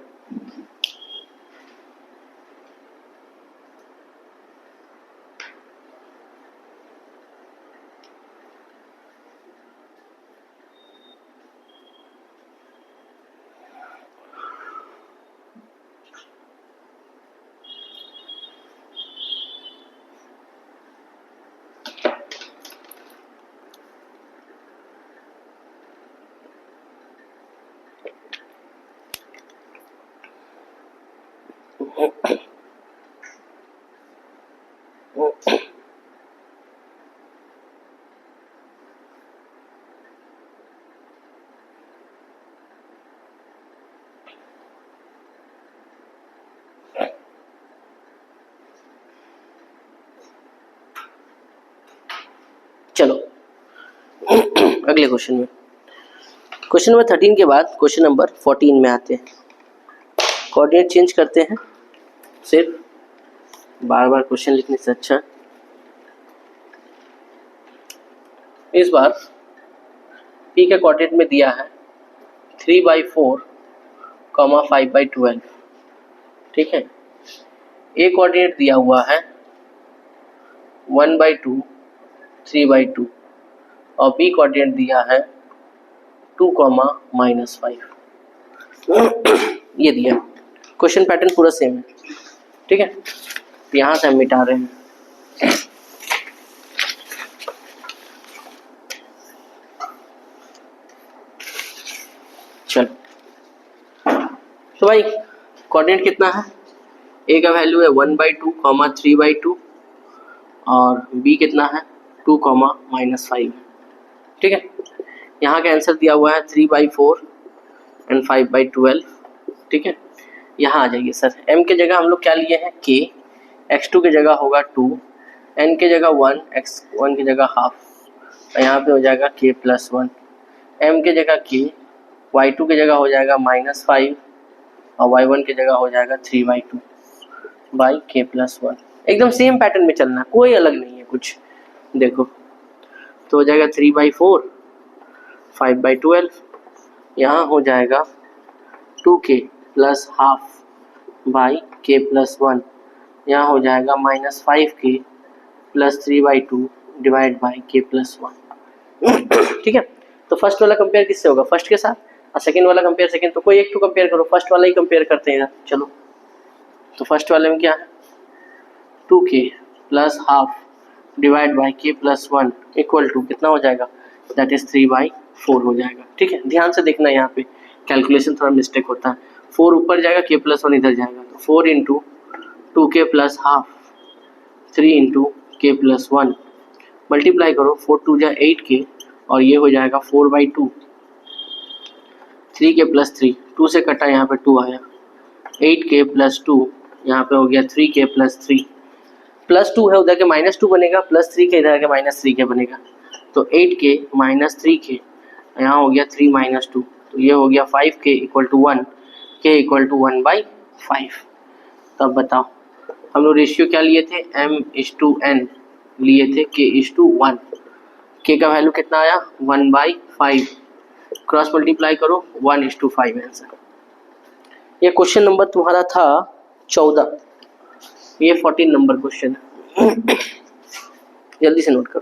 चलो अगले क्वेश्चन में, क्वेश्चन नंबर 13 के बाद क्वेश्चन नंबर 14 में आते हैं। कोऑर्डिनेट चेंज करते हैं, सिर्फ बार बार क्वेश्चन लिखने से अच्छा। इस बार p का कोऑर्डिनेट में दिया है 3/4, 5/12, ठीक है। a कोऑर्डिनेट दिया हुआ है 1/2, 3/2 और b कोऑर्डिनेट दिया है 2, -5। ये दिया, क्वेश्चन पैटर्न पूरा सेम है, ठीक है। यहाँ से हम मिटा रहे हैं। चलो तो भाई कोऑर्डिनेट कितना है, a का वैल्यू है 1/2, 3/2 और b कितना है 2, -5, ठीक है। यहाँ का आंसर दिया हुआ है 3/4 एंड 5/12, ठीक है। यहाँ आ जाइए सर, m के जगह हम लोग क्या लिए हैं k, x2 की जगह होगा 2, n के जगह 1, x1 की जगह हाफ, और यहाँ पे हो जाएगा k + 1। m के जगह k, y2 की जगह हो जाएगा -5 और y1 की जगह हो जाएगा 3/2 बाई k + 1। एकदम सेम पैटर्न में चलना, कोई अलग नहीं है कुछ। देखो तो हो जाएगा 3/4, 5/12, यहाँ हो जाएगा 2k + हाफ बाई k + 1, यहाँ हो जाएगा -5k + 3/2 डिवाइड बाई k + 1, ठीक है। तो फर्स्ट वाला कंपेयर किससे होगा, फर्स्ट के साथ, और सेकंड वाला कंपेयर सेकंड, तो कोई एक तो कंपेयर करो, फर्स्ट वाला ही कंपेयर करते हैं। चलो तो फर्स्ट वाले में क्या है 2k + half divide by k + 1 equal to कितना हो जाएगा, दैट इज 3/4 हो जाएगा, ठीक है। ध्यान से देखना, यहाँ पे कैलकुलेशन थोड़ा मिस्टेक होता है, 4 ऊपर जाएगा k + 1 इधर जाएगा, तो 4 × 2k + हाफ 3 × k + 1 मल्टीप्लाई करो, 4 2 जा 8k और ये हो जाएगा 4/2, 3k + 3, 2 से कटा, यहाँ पे 2 आया, 8k + 2, यहाँ पे हो गया 3k + 3, +2 है उधर के -2 बनेगा, +3 के इधर के -3k बनेगा, तो 8k - 3k, यहाँ हो गया 3 - 2, तो ये हो गया 5k = 1, k = 1/5। तो अब बताओ हम लोग रेशियो क्या लिए थे, m/n लिए थे k/1, k का वैल्यू कितना आया 1/5, क्रॉस मल्टीप्लाई करो 1/5 आंसर। ये क्वेश्चन नंबर तुम्हारा था 14, ये 14 नंबर क्वेश्चन है। जल्दी से नोट करो।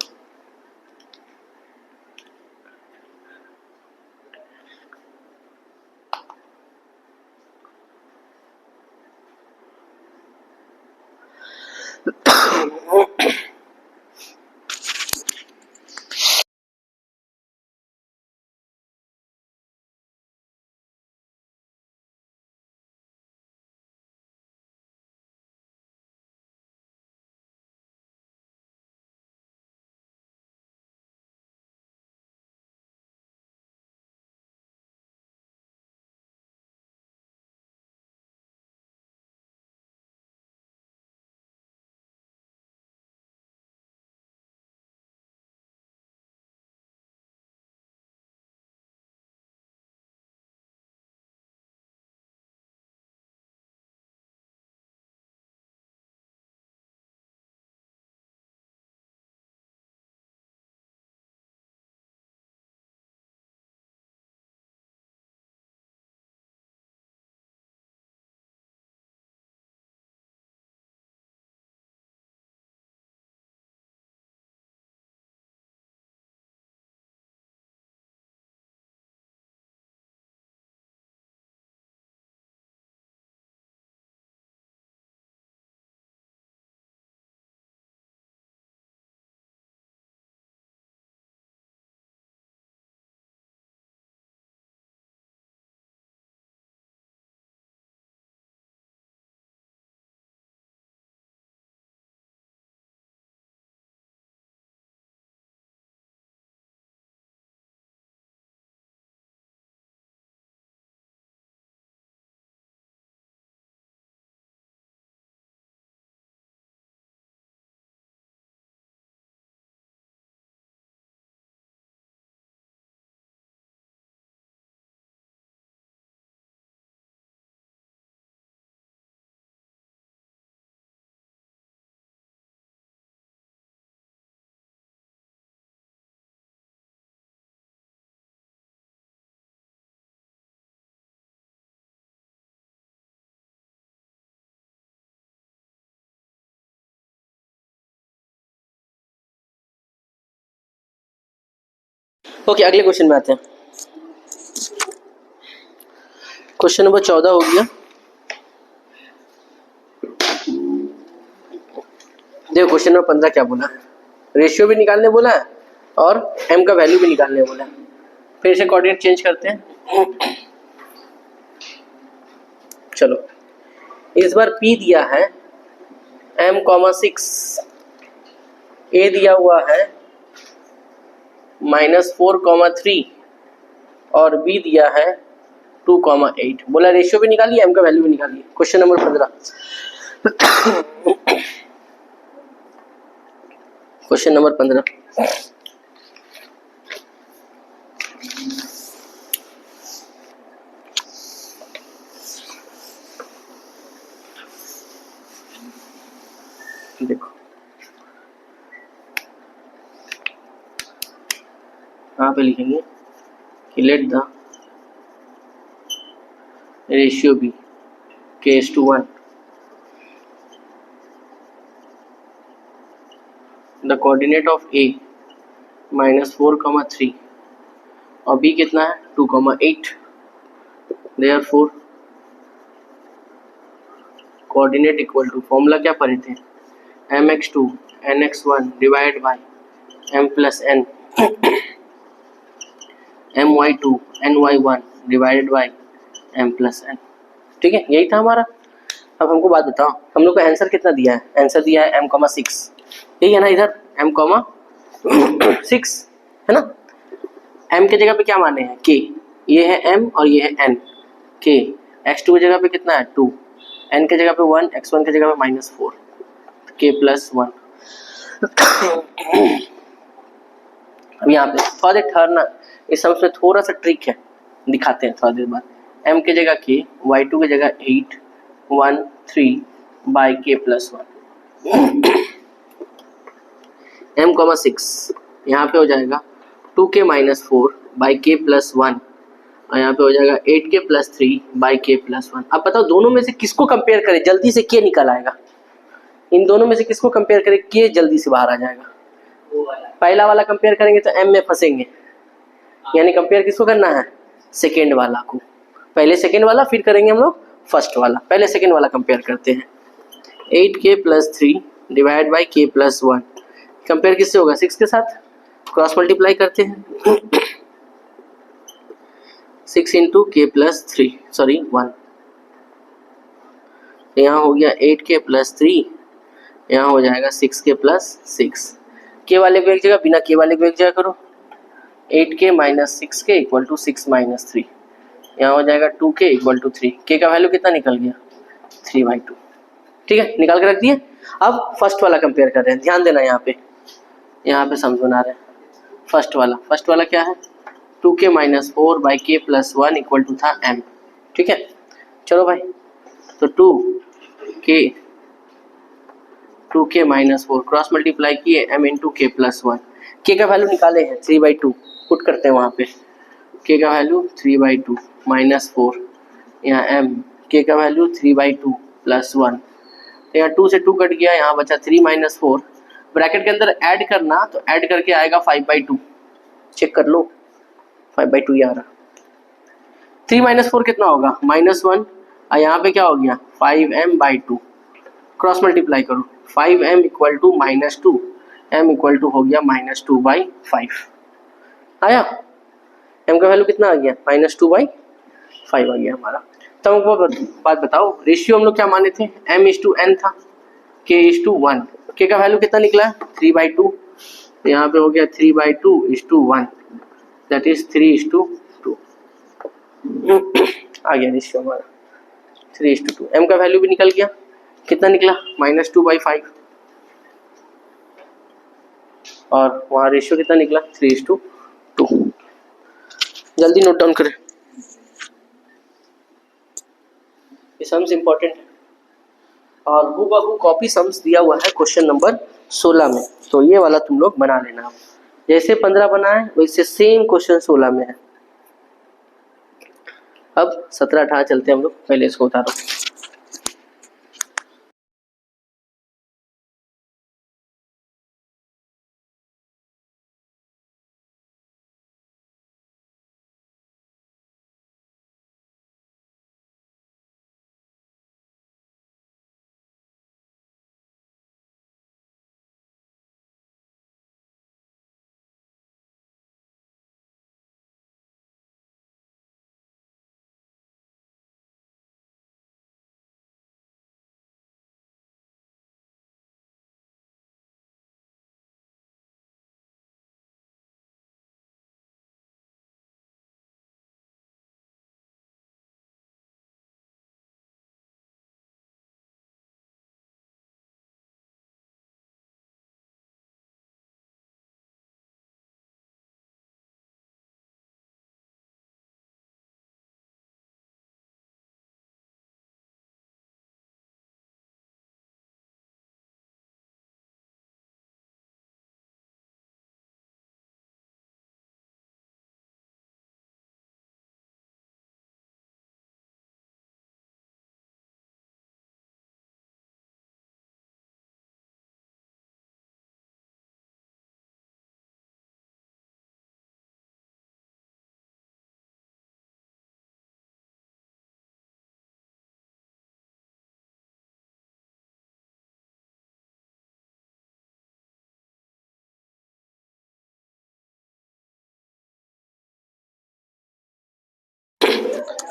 ओके, अगले क्वेश्चन में आते हैं। क्वेश्चन नंबर 14 हो गया। देखो क्वेश्चन नंबर 15 क्या बोला है, रेशियो भी निकालने बोला है और m का वैल्यू भी निकालने बोला है। फिर से कोऑर्डिनेट चेंज करते हैं। चलो, इस बार p दिया है m,6, a दिया हुआ है -4,3 और b दिया है 2,8। बोला रेशियो भी निकालिए, m का वैल्यू भी निकालिए। Question number 15। Question number 15। देखो यहाँ पे लिखेंगे कि let the ratio be k:1, the coordinate of a -4,3 और b कितना है 2,8। Therefore coordinate equal to, formula क्या पढ़े थे, mx2 nx1 divide by m plus n my2 ny1 divided by m plus n। ठीक है, यही था हमारा। अब हमको बात बताओ, हम लोग को आंसर कितना दिया है, आंसर दिया है m,6, यही है ना, इधर m,6 है ना। m के जगह पे क्या माने हैं k, ये है m और ये है n। k x2 की जगह पे कितना है 2, n के जगह पे 1, x1 की जगह पे -4, k प्लस 1। अब यहाँ पे थोड़ा देर ठहरना, इस सम में थोड़ा सा ट्रिक है, दिखाते हैं थोड़ा देर बाद। m के जगह k, y2 की जगह 8, 1 3 बाई k प्लस 1। m,6 यहाँ पे हो जाएगा 2k minus 4 by k plus 1 और यहाँ पे हो जाएगा 8k plus 3 by k plus 1। अब बताओ दोनों में से किसको कंपेयर करें, जल्दी से k निकल आएगा। इन दोनों में से किसको कंपेयर करें, k जल्दी से बाहर आ जाएगा। पहला वाला कंपेयर करेंगे तो m में फंसेंगे, यानी कंपेयर किसको करना है, सेकेंड वाला को। पहले सेकेंड वाला, फिर करेंगे हम लोग फर्स्ट वाला। पहले सेकेंड वाला कंपेयर करते हैं। 8k plus 3 divide by k plus 1 compare किससे होगा, 6 के साथ। क्रॉस मल्टीप्लाई करते हैं। 6 इंटू के प्लस 3 सॉरी 1, यहाँ हो गया 8k प्लस 3, यहाँ हो जाएगा 6k प्लस 6। के वाले को एक जगह, बिना के वाले को एक जगह करो। 8k minus 6k equal to 6 minus 3, यहाँ हो जाएगा 2k इक्वल टू 3। k का वैल्यू कितना निकल गया 3/2। ठीक है, निकाल के रख दिए। अब फर्स्ट वाला कंपेयर कर रहे हैं, ध्यान देना यहाँ पे समझ बना रहे हैं। फर्स्ट वाला क्या है, 2k minus 4 by k plus 1 equal to था m। ठीक है, चलो भाई, तो 2k माइनस 4 क्रॉस मल्टीप्लाई किए m into K plus 1। K का वैल्यू निकाले हैं 3/2, पुट करते हैं वहाँ पे। के का वैल्यू 3/2 माइनस 4, यहाँ m, के का वैल्यू 3/2 प्लस 1, तो यहाँ 2 से 2 कट गया, यहाँ बचा 3 माइनस 4। ब्रैकेट के अंदर ऐड करना, तो ऐड करके आएगा 5/2। चेक कर लो, 5/2 आ रहा। 3 माइनस 4 कितना होगा -1, और यहाँ पे क्या हो गया 5m/2। क्रॉस मल्टीप्लाई करो, 5m equal to -2, m equal to हो गया -2/5। आया, m का वैल्यू कितना आ गया -2/5 आ गया हमारा। तो हमको बात बताओ, रेशियो हम लोग क्या माने थे, m:n था, k:1। k का वैल्यू कितना निकला 3/2, तो यहाँ पे हो गया 3/2:1, दैट इज 3:2 आ गया रेशियो हमारा 3:2। m का वैल्यू भी निकल गया, कितना निकला -2/5, और वहाँ रेशियो कितना निकला 3:2। जल्दी नोट डाउन करें, ये सम्स इंपॉर्टेंट है और हूबहू कॉपी सम्स दिया हुआ है क्वेश्चन नंबर 16 में, तो ये वाला तुम लोग बना लेना। जैसे 15 बनाए वैसे सेम क्वेश्चन 16 में है। अब 17-18 चलते हैं हम लोग, पहले इसको उतारो।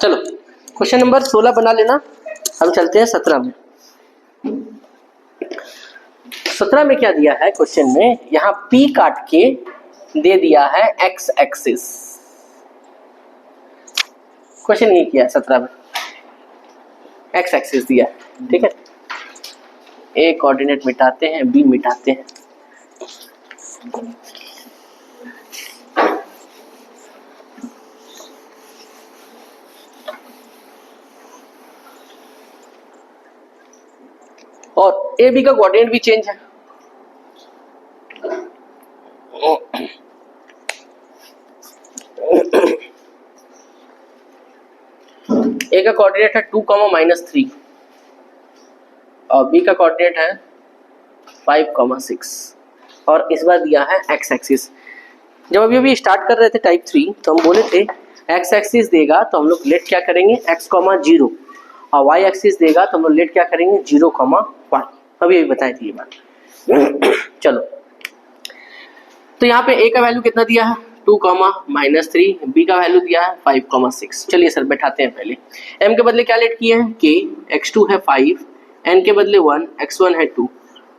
चलो क्वेश्चन नंबर 16 बना लेना, हम चलते हैं 17 में। 17 में क्या दिया है क्वेश्चन में, यहाँ P काट के दे दिया है x एक्सिस। क्वेश्चन ये किया 17 में x एक्सिस दिया है, ठीक है। A कोऑर्डिनेट मिटाते हैं, B मिटाते हैं। और ए बी का कोऑर्डिनेट भी चेंज है। ए का कोऑर्डिनेट है 2, -3 और बी का कोऑर्डिनेट है 5, 6 और इस बार दिया है एक्स एक्सिस। जब अभी स्टार्ट कर रहे थे टाइप 3 तो हम बोले थे एक्स एक्सिस देगा तो हम लोग लेट क्या करेंगे x,0 और y एक्सिस देगा तो हम लोग लेट क्या करेंगे 0,1। अभी बताए थे ये बात। चलो तो यहाँ पे a का वैल्यू कितना दिया है 2, -3, b का वैल्यू दिया है 5, 6। चलिए सर बैठाते हैं पहले। m के बदले क्या लेट किए हैं k, x2 है 5, n के बदले 1, x1 है 2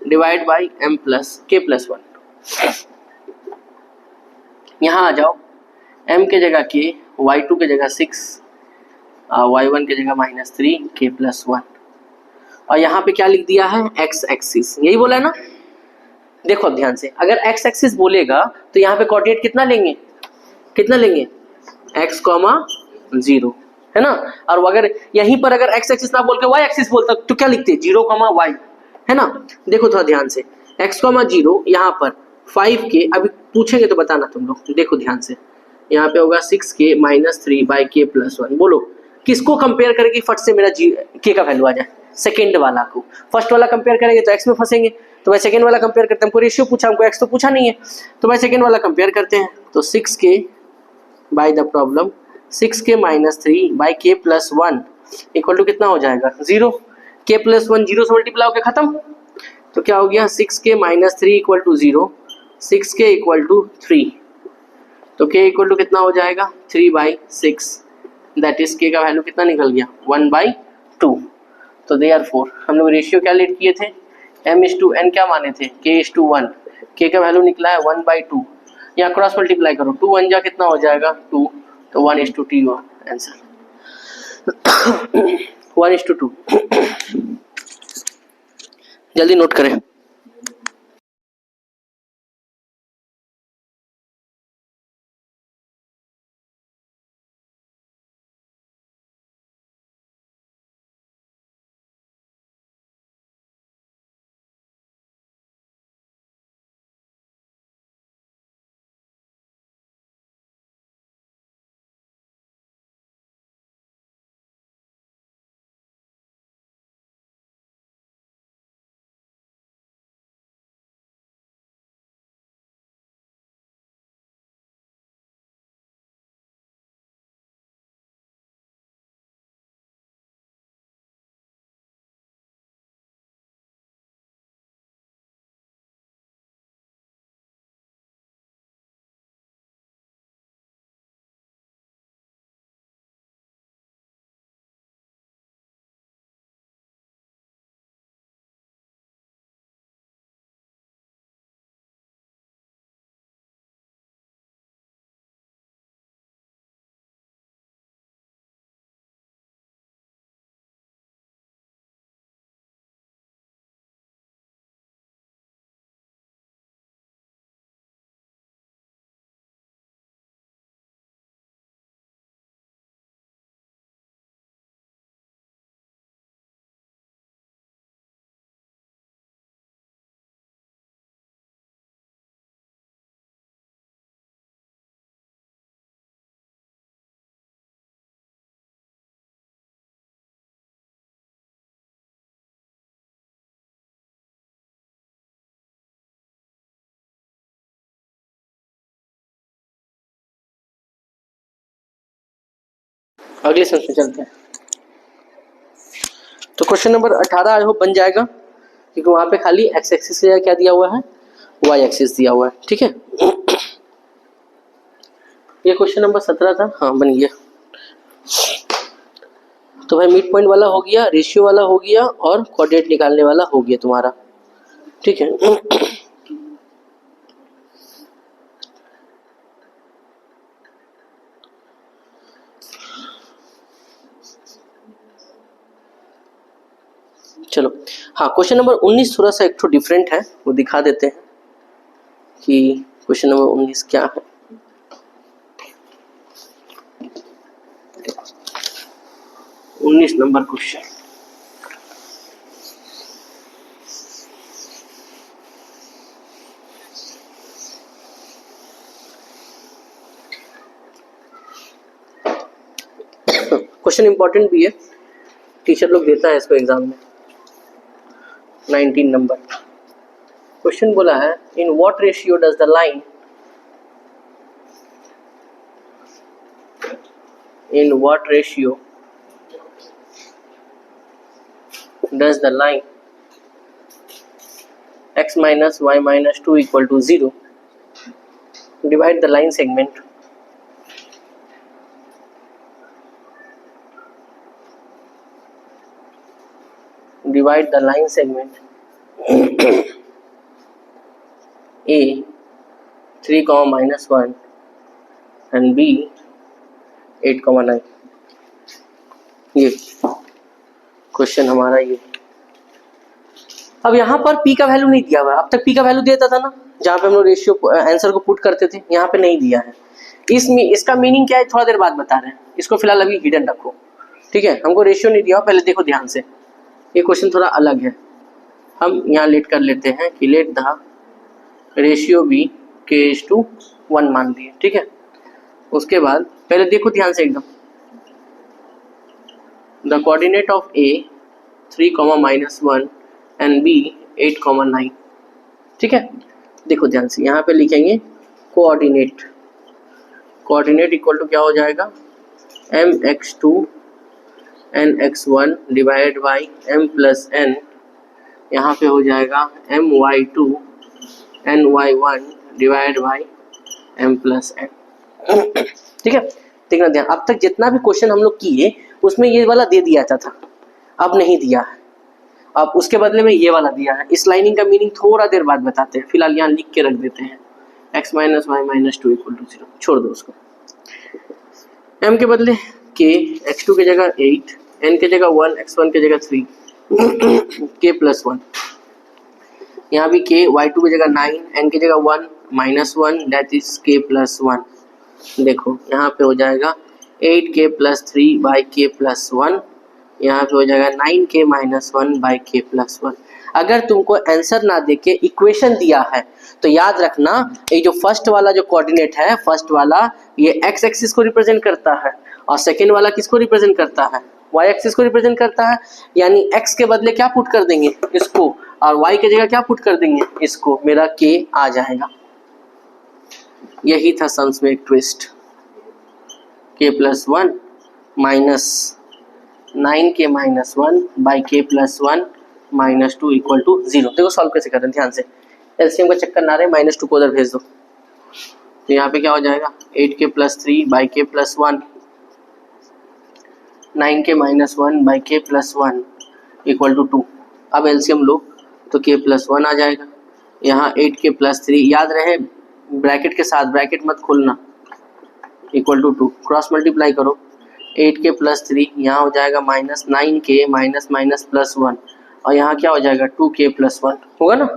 divide by m plus k+1। यहाँ आ जाओ, m के जगह k, y2 के जगह 6, y1 के जगह -3, k+1 और यहाँ पे क्या लिख दिया है x एक्सिस। यही बोला है ना, देखो अब ध्यान से, अगर x एक्सिस बोलेगा तो यहाँ पे कोऑर्डिनेट कितना लेंगे x,0 है ना। और अगर यहीं पर अगर x एक्सिस ना बोल के y एक्सिस बोलता तो क्या लिखते 0,y, है ना। देखो थोड़ा ध्यान से, x,0 यहाँ पर 5k, अभी पूछेंगे तो बताना तुम लोग। देखो ध्यान से, यहाँ पे होगा 6k -3/k+1। बोलो किसको कंपेयर करेगी फट से मेरा k का वैल्यू आ जाए, सेकेंड वाला को। फर्स्ट वाला कंपेयर करेंगे तो x में फंसेंगे, तो मैं सेकेंड वाला कंपेयर करते हैं। हमको रेशियो पूछा, हमको x तो पूछा नहीं है, तो मैं सेकेंड वाला कंपेयर करते हैं। तो 6k by the problem 6k -3/k+1 equal to कितना हो जाएगा 0। k+1 0 से मल्टीप्लाई होकर खत्म, तो क्या हो गया 6k -3 = 0, 6k = 3, तो k इक्वल टू कितना हो जाएगा 3/6, दैट इज k का वैल्यू कितना निकल गया 1/2। तो देयरफॉर हम लोग रेशियो क्या लेट किए थे m:n क्या माने थे k:1, k का वैल्यू निकला है 1/2। यहाँ क्रॉस मल्टीप्लाई करो, 2 1 जा कितना हो जाएगा 2, तो 1:2 आंसर 1:2। जल्दी नोट करें। अगले सेंस में चलते हैं। तो क्वेश्चन नंबर 18 आई होप बन जाएगा, क्योंकि वहां पे खाली x एक्सिस से क्या दिया हुआ है y एक्सिस दिया हुआ है, ठीक है। ये क्वेश्चन नंबर 17 था, हाँ बन गया। तो भाई मिड पॉइंट वाला हो गया, रेशियो वाला हो गया और कोऑर्डिनेट निकालने वाला हो गया तुम्हारा, ठीक है। चलो हाँ, क्वेश्चन नंबर 19 थोड़ा सा एक तो डिफरेंट है, वो दिखा देते हैं कि क्वेश्चन नंबर 19 क्या है। उन्नीस नंबर क्वेश्चन, क्वेश्चन इंपॉर्टेंट भी है, टीचर लोग देता है इसको एग्जाम में। 19 नंबर क्वेश्चन बोला है, in what ratio does the line, in what ratio does the line x minus y minus 2 equal to 0 divide the line segment A 3, minus 1 and B 8, 9। ये क्वेश्चन हमारा ये। अब यहाँ पर P का वैल्यू नहीं दिया हुआ है, अब तक P का वैल्यू देता था ना जहाँ पे हम लोग रेशियो आंसर को पुट करते थे, यहाँ पे नहीं दिया है। इसका मीनिंग क्या है थोड़ा देर बाद बता रहे हैं, इसको फिलहाल अभी हिडन रखो, ठीक है। हमको रेशियो नहीं दिया, पहले देखो ध्यान से, ये क्वेश्चन थोड़ा अलग है। हम यहाँ लेट कर लेते हैं कि let the ratio be k:1 मान लिए, ठीक है। उसके बाद पहले देखो ध्यान से एकदम, the coordinate of A 3, minus 1 and B 8, 9, ठीक है। देखो ध्यान से, यहाँ पे लिखेंगे कोऑर्डिनेट, कोऑर्डिनेट इक्वल टू क्या हो जाएगा, mx2 nx1 divide by m plus n, यहाँ पे हो जाएगा my2 ny1 divide by m plus n, ठीक है। देखना ध्यान, अब तक जितना भी क्वेश्चन हम लोग किए उसमें ये वाला दे दिया था, अब नहीं दिया है, अब उसके बदले में ये वाला दिया है। इस लाइनिंग का मीनिंग थोड़ा देर बाद बताते हैं, फिलहाल यहाँ लिख के रख देते हैं x minus Y minus 2 equal to 0, छोड़ दो उसको। m के बदले k, x2 की जगह 8, n की जगह 1, x1 की जगह 3, k प्लस 1, यहाँ भी k, y2 की जगह 9, n की जगह 1 minus 1 that is k plus 1। देखो यहाँ पे हो जाएगा 8k plus 3 by k plus 1, यहाँ पे हो जाएगा 9k minus 1 by k plus 1। अगर तुमको आंसर ना देके इक्वेशन दिया है तो याद रखना, ये जो फर्स्ट वाला जो कोऑर्डिनेट है, फर्स्ट वाला ये x एक्सिस को रिप्रेजेंट करता है और सेकेंड वाला किसको रिप्रेजेंट करता है, y एक्सिस को रिप्रेजेंट करता है। यानी x के बदले क्या पुट कर देंगे, इसको, और y की जगह क्या पुट कर देंगे, इसको, मेरा k आ जाएगा। यही था सम्स में एक twist, k plus 1 minus 9k minus 1 by k plus 1 minus 2 equal to 0। देखो सॉल्व कैसे कर रहे हैं ध्यान से, एलसीएम का चक्कर ना रहे, माइनस 2 को उधर भेज दो, तो यहाँ पे क्या हो जाएगा 8k plus 3 by k plus 1, 9k minus 1 by k plus 1 equal to 2। अब एलसीएम लो तो k प्लस 1 आ जाएगा, यहाँ 8k प्लस 3, याद रहे ब्रैकेट के साथ, ब्रैकेट मत खोलना, इक्वल टू 2, क्रॉस मल्टीप्लाई करो, 8k प्लस 3 यहाँ हो जाएगा minus 9k minus minus plus 1, और यहाँ क्या हो जाएगा 2k प्लस 1 होगा ना।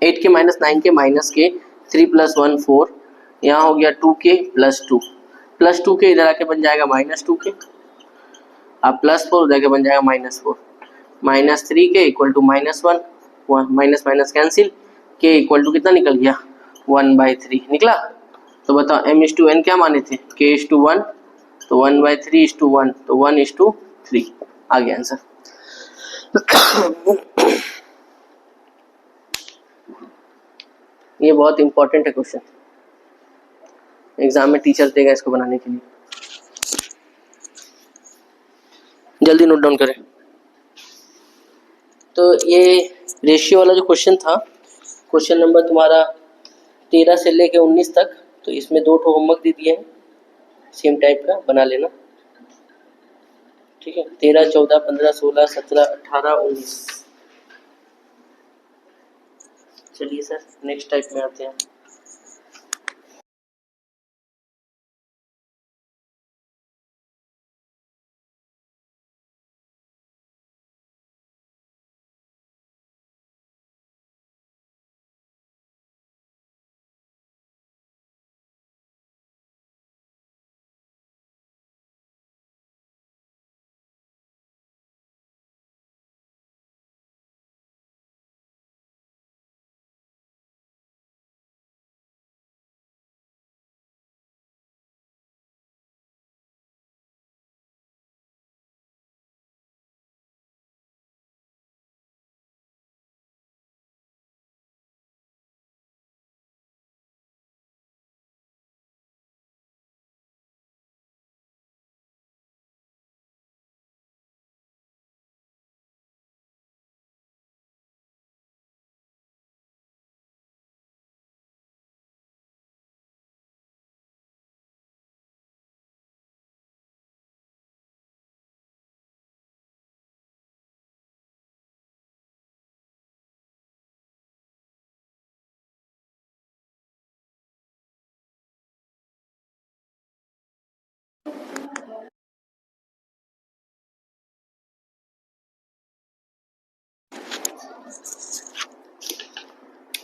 8k माइनस 9k माइनस के 3 प्लस 1 4, यहाँ हो गया 2k प्लस 2, प्लस 2k इधर आके बन जाएगा माइनस 2k, अब प्लस 4 उधर के बन जाएगा minus 4, minus 3k equal to minus 1, minus minus cancel, k equal to कितना निकल गया 1/3 निकला। तो बताओ m/n क्या माने थे, k/1, तो 1/3/1, तो 1/3 आ गया आंसर। ये बहुत इंपॉर्टेंट है क्वेश्चन, एग्जाम में टीचर देगा इसको बनाने के लिए, जल्दी नोट डाउन करें। तो ये रेशियो वाला जो क्वेश्चन था, क्वेश्चन नंबर तुम्हारा 13 से लेके 19 तक, तो इसमें 2 होमवर्क दे दिए हैं सेम टाइप का, बना लेना। ठीक है, 13, 14, 15, 16, 17, 18, 19। चलिए सर नेक्स्ट टाइप में आते हैं।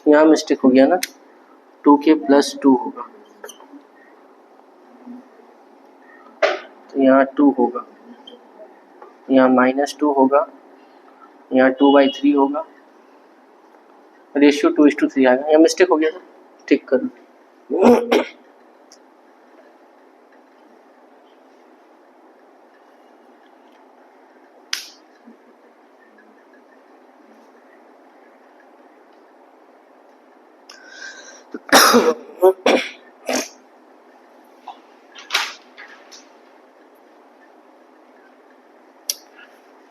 यहाँ मिस्टेक हो गया ना, 2k + 2 होगा, तो यहाँ 2 होगा, यहाँ -2 होगा, यहाँ 2/3 होगा, रेशियो 2:3 आएगा। यहाँ मिस्टेक हो गया था, ठीक कर लो।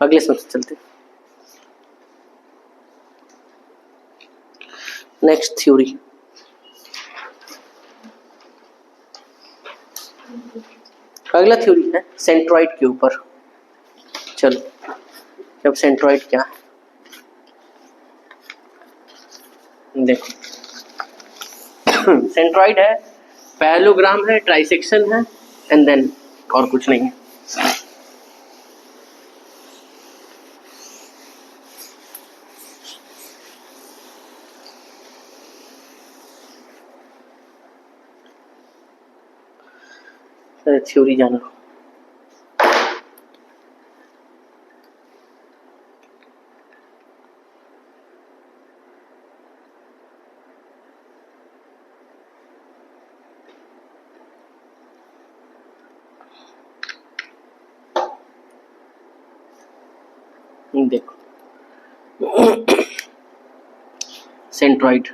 अगले सबसे चलते, नेक्स्ट थ्योरी। अगला थ्योरी है सेंट्रॉइड के ऊपर। चलो, जब सेंट्रॉइड क्या है देखो। सेंट्रॉइड है, पैरेललोग्राम है, ट्राइसेक्शन है, एंड देन और कुछ नहीं है। थ्योरी जान लो। देखो सेंट्रॉइड,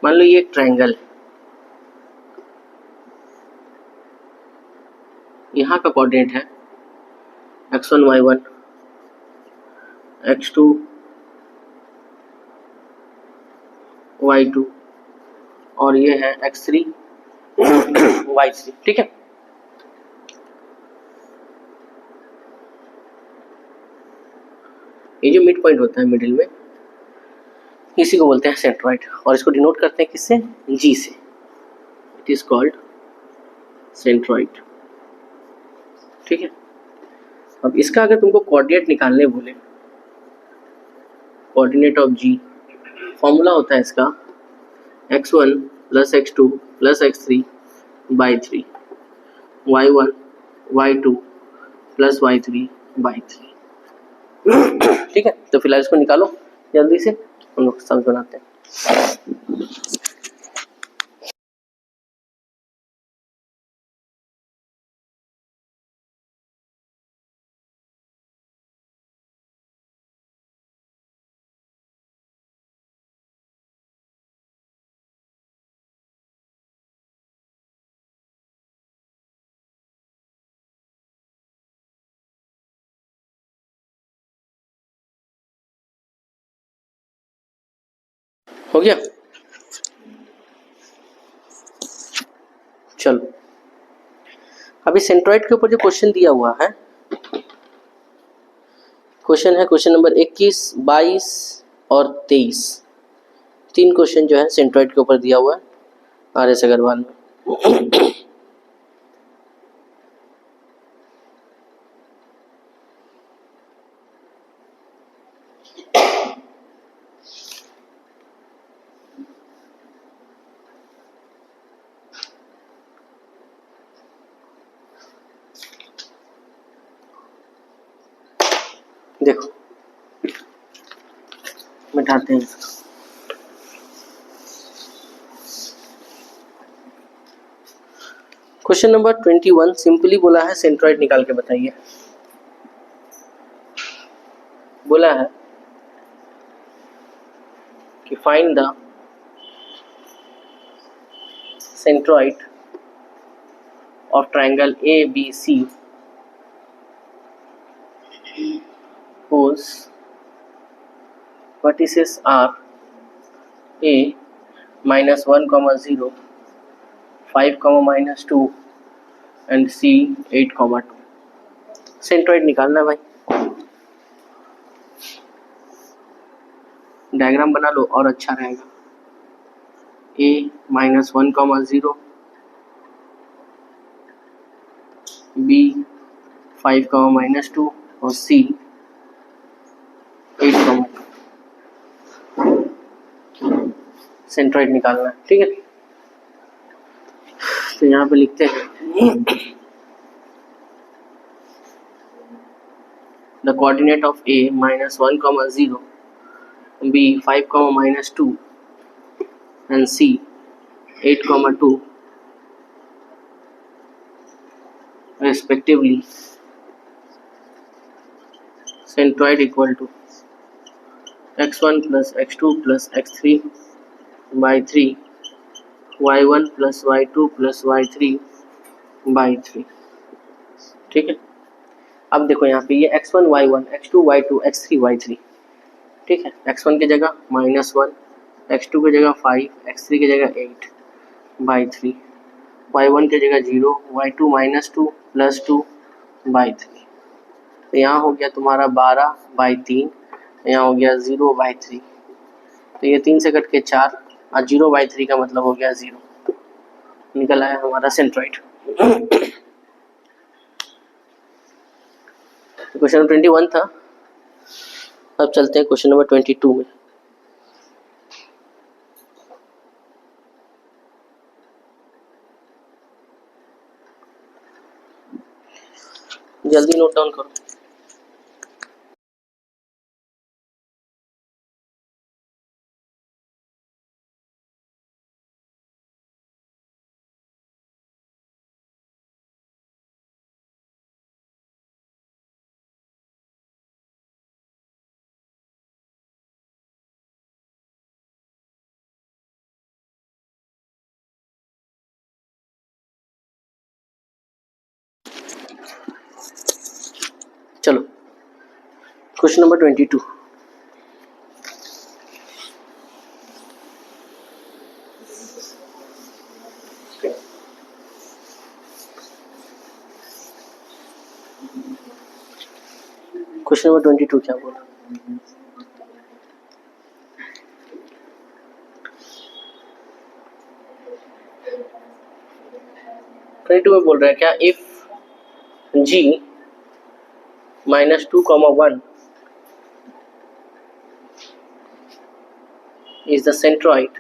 मान लो ये एक ट्रायंगल, यहाँ का कोऑर्डिनेट है x1 y1 x2 y2 और ये है x3 y3, ठीक है। ये जो मिड पॉइंट होता है मिडिल में, इसी को बोलते हैं सेंट्रॉइड, और इसको डिनोट करते हैं किससे, जी से। इट इज कॉल्ड सेंट्रॉइड, ठीक है। अब इसका अगर तुमको कोऑर्डिनेट निकालने बोले, कोऑर्डिनेट ऑफ जी, फॉर्मूला होता है इसका x1 + x2 + x3/3, y1 y2 + y3/3, ठीक है। तो फिलहाल इसको निकालो जल्दी से, हम लोग सम बनाते हैं। हो गया, चलो अभी सेंट्रॉइड के ऊपर जो क्वेश्चन दिया हुआ है, क्वेश्चन है क्वेश्चन नंबर 21, 22 और 23, 3 क्वेश्चन जो है सेंट्रॉइड के ऊपर दिया हुआ है RS अग्रवाल में। देखो मिटाते हैं। क्वेश्चन नंबर 21 सिंपली बोला है सेंट्रॉइड निकाल के बताइए। बोला है कि find the centroid of triangle ABC whose vertices are A -1, 0, 5, -2 and C 8, 2। Centroid निकालना है भाई, डायग्राम बना लो और अच्छा रहेगा। A -1, 0, B 5, -2 और C 8, 2। सेंट्रॉइड निकालना है, ठीक है। तो यहाँ पे लिखते हैं the coordinate of A -1, 0, B 5, -2 and C 8, 2 respectively, centroid equal to x1 plus x2 plus x3 by 3, y1 plus y2 plus y3 by 3, ठीक है। अब देखो यहाँ पे ये x1 y1 x2 y2 x3 y3, ठीक है। x1 की जगह -1, x2 की जगह 5, x3 की जगह 8 by 3, y1 की जगह 0, y2 -2 +2 by 3। तो यहाँ हो गया तुम्हारा 12/3, यहाँ हो गया 0/3। तो ये 3 से कट के 4 और 0/3 का मतलब हो गया 0। निकल आया हमारा सेंट्रॉइड। क्वेश्चन नंबर 21 था। अब चलते हैं क्वेश्चन नंबर 22 में। जल्दी नोट डाउन करो। चलो क्वेश्चन नंबर 22। क्वेश्चन नंबर 22 क्या बोल रहा? 22 में बोल रहा है क्या, if G -2, 1 is the centroid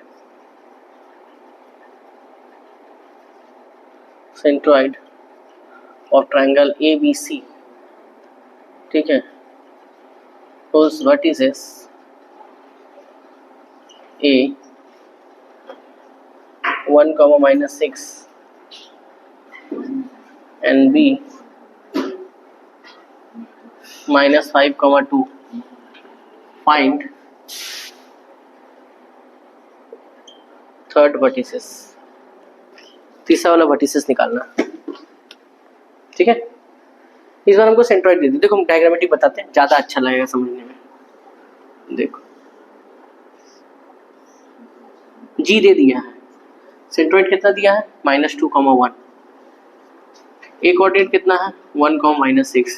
of triangle ABC, ठीक है, whose vertices A 1, -6 and B -5, 2, find third vertices, तीसरा वाला vertices निकालना, ठीक है। इस बार हमको सेंट्रॉइड दे दी। देखो हम डायग्रामेटिक बताते हैं, ज्यादा अच्छा लगेगा समझने में। देखो G दे दिया है, सेंट्रॉइड कितना दिया है -2, 1। ए कोऑर्डिनेट कितना है 1, -6,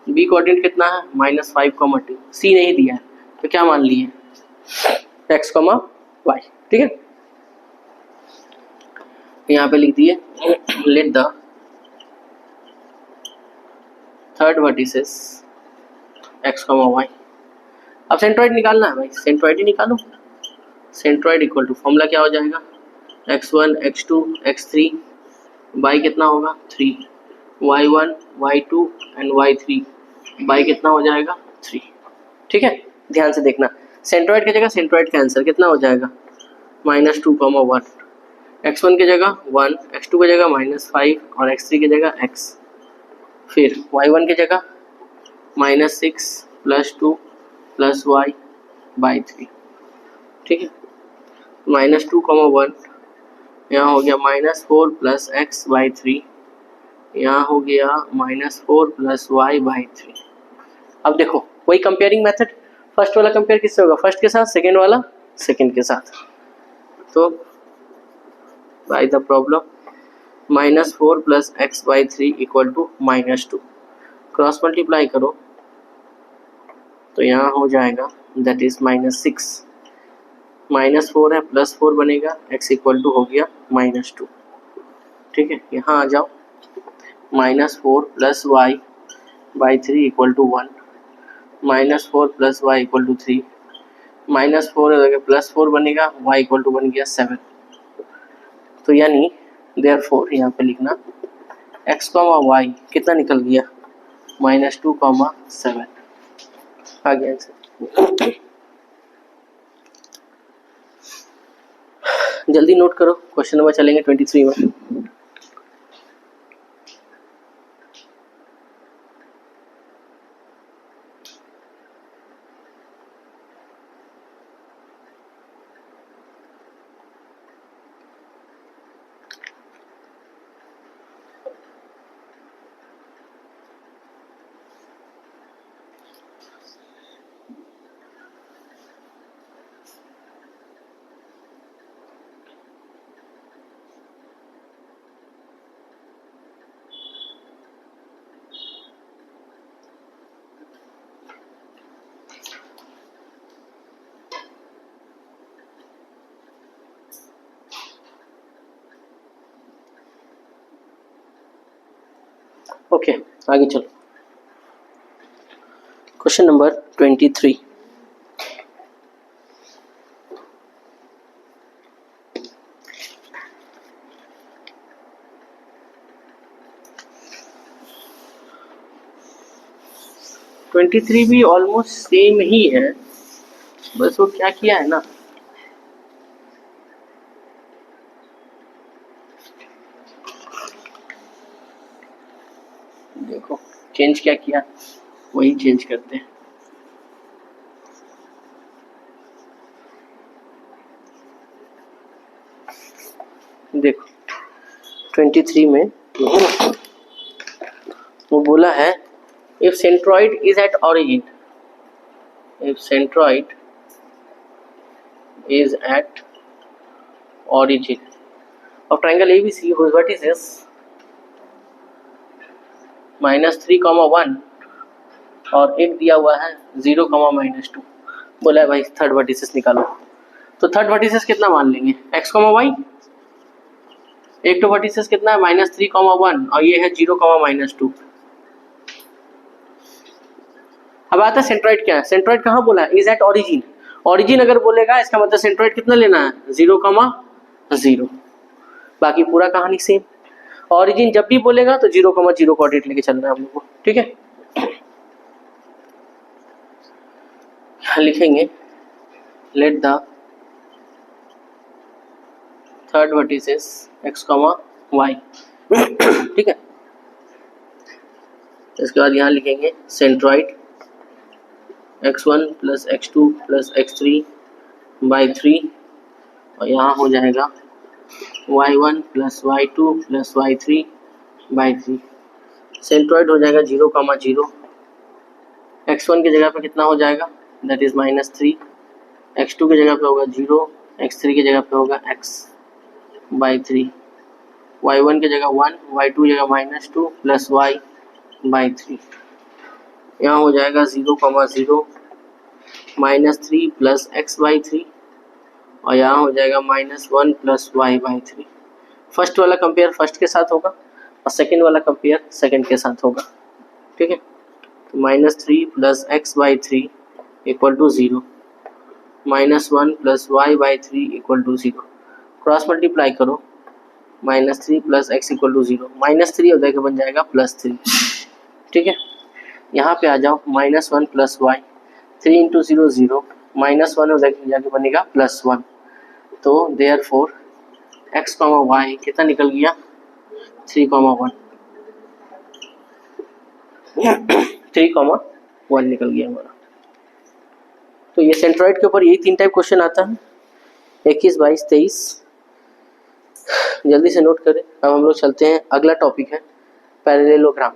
बी कोऑर्डिनेट कितना है -5, -2, सी नहीं दिया है तो क्या मान लिए x, y। ठीक है, यहाँ पे लिख दिए let the third vertices x, y। अब सेंट्रॉइड निकालना है भाई, सेंट्रॉइड ही निकालो। सेंट्रॉइड इक्वल टू फॉर्मूला क्या हो जाएगा x1, x2, x3, y कितना होगा 3, y1, y2 and y3, y कितना हो जाएगा 3। ठीक है, ध्यान से देखना, सेंट्रॉइड की जगह सेंट्रॉइड का आंसर कितना हो जाएगा -2, 1, x1 की जगह 1, x2 की जगह -5 और x3 की जगह x, फिर y1 की जगह -6 +2 + y/3। ठीक है, -2, 1 यहाँ हो गया -4 + x/3, यहाँ हो गया -4 + y/3। अब देखो वही कंपेयरिंग मेथड, फर्स्ट वाला कंपेयर किससे होगा फर्स्ट के साथ, सेकेंड वाला सेकेंड के साथ। तो bye the problem -4 + x/3 = -2, cross multiply करो तो यहाँ हो जाएगा दैट इज -6, -4 है +4 बनेगा, x = हो गया -2। ठीक है, यहाँ आ जाओ -4 + y/3 = 1, -4 + y = 3, -4 +4 बनेगा, y = बन गया 7। तो यानी देयरफॉर यहाँ पे लिखना x, y कितना निकल गया -2, 7 आ गया आंसर। जल्दी नोट करो, क्वेश्चन नंबर चलेंगे 23 में। ओके आगे चलो, क्वेश्चन नंबर 23। भी ऑलमोस्ट सेम ही है, बस वो क्या किया है ना, देखो चेंज क्या किया, वही चेंज करते हैं। देखो 23 में वो बोला है if centroid is at origin, if centroid is at origin of triangle ABC whose vertices -3, 1 और एक दिया हुआ है 0, -2, बोला है भाई थर्ड वर्टिसेस निकालो। तो थर्ड वर्टिसेस कितना मान लेंगे x, y, एक तो वर्टिसेस कितना है -3, 1 और ये है 0, -2। अब आता है सेंट्रॉइड क्या है, सेंट्रॉइड कहाँ बोला है इज एट ऑरिजिन, ऑरिजिन अगर बोलेगा इसका मतलब सेंट्रॉइड कितना लेना है 0, 0, बाकी पूरा कहानी सेम। ऑरिजिन जब भी बोलेगा तो 0, 0 कोऑर्डिनेट लेके चलना है हम लोग को। ठीक है, लिखेंगे let the third vertices x, y। ठीक है, इसके बाद यहाँ लिखेंगे सेंट्रॉइड x1 + x2 + x3/3 और यहाँ हो जाएगा y1 + y2 + y3/3। सेंट्रॉइड हो जाएगा 0, 0, x1 की जगह पे कितना हो जाएगा दैट इज -3, x2 की जगह पे होगा 0, x3 की जगह पे होगा x/3 y1 की जगह 1, y2 की जगह -2 प्लस y/3। यहाँ हो जाएगा 0,0 -3 प्लस x/3 और यहाँ हो जाएगा -1 प्लस y/3। फर्स्ट वाला कंपेयर फर्स्ट के साथ होगा और सेकंड वाला कंपेयर सेकंड के साथ होगा। ठीक है, तो -3 plus x/3 equal to 0, -1 plus y/3 equal to 0। Cross multiply करो, -3 प्लस x इक्वल टू 0, -3 हो जाएगा बन जाएगा +3। ठीक है, यहाँ पे आ जाओ, -1 प्लस y, 3 इंटू 0 0, -1 हो जाके बनेगा +1। तो देयरफॉर x, y कितना निकल गया 3,1 3,1 निकल गया हमारा। तो ये सेंट्रॉइड के ऊपर यही 3 टाइप क्वेश्चन आता है, 21, 22, 23। जल्दी से नोट करें। अब हम लोग चलते हैं, अगला टॉपिक है पैरेललोग्राम।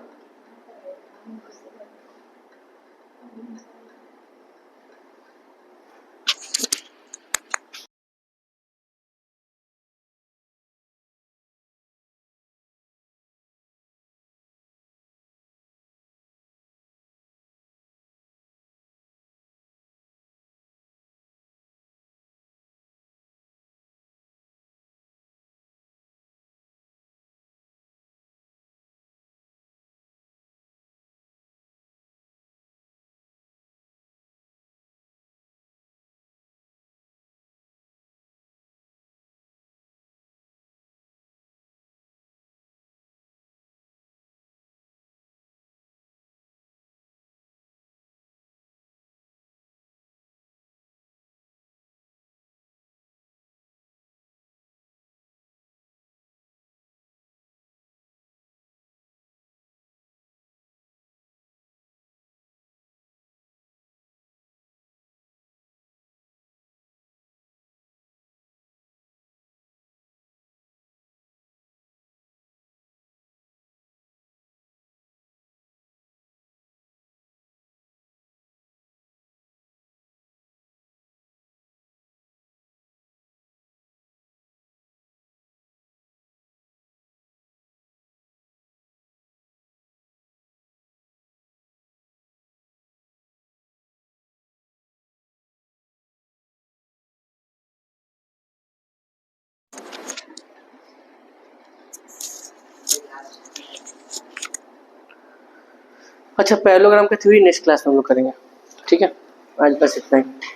अच्छा, पैरेललोग्राम का थ्योरी नेक्स्ट क्लास में हम लोग करेंगे। ठीक है, आज बस इतना ही।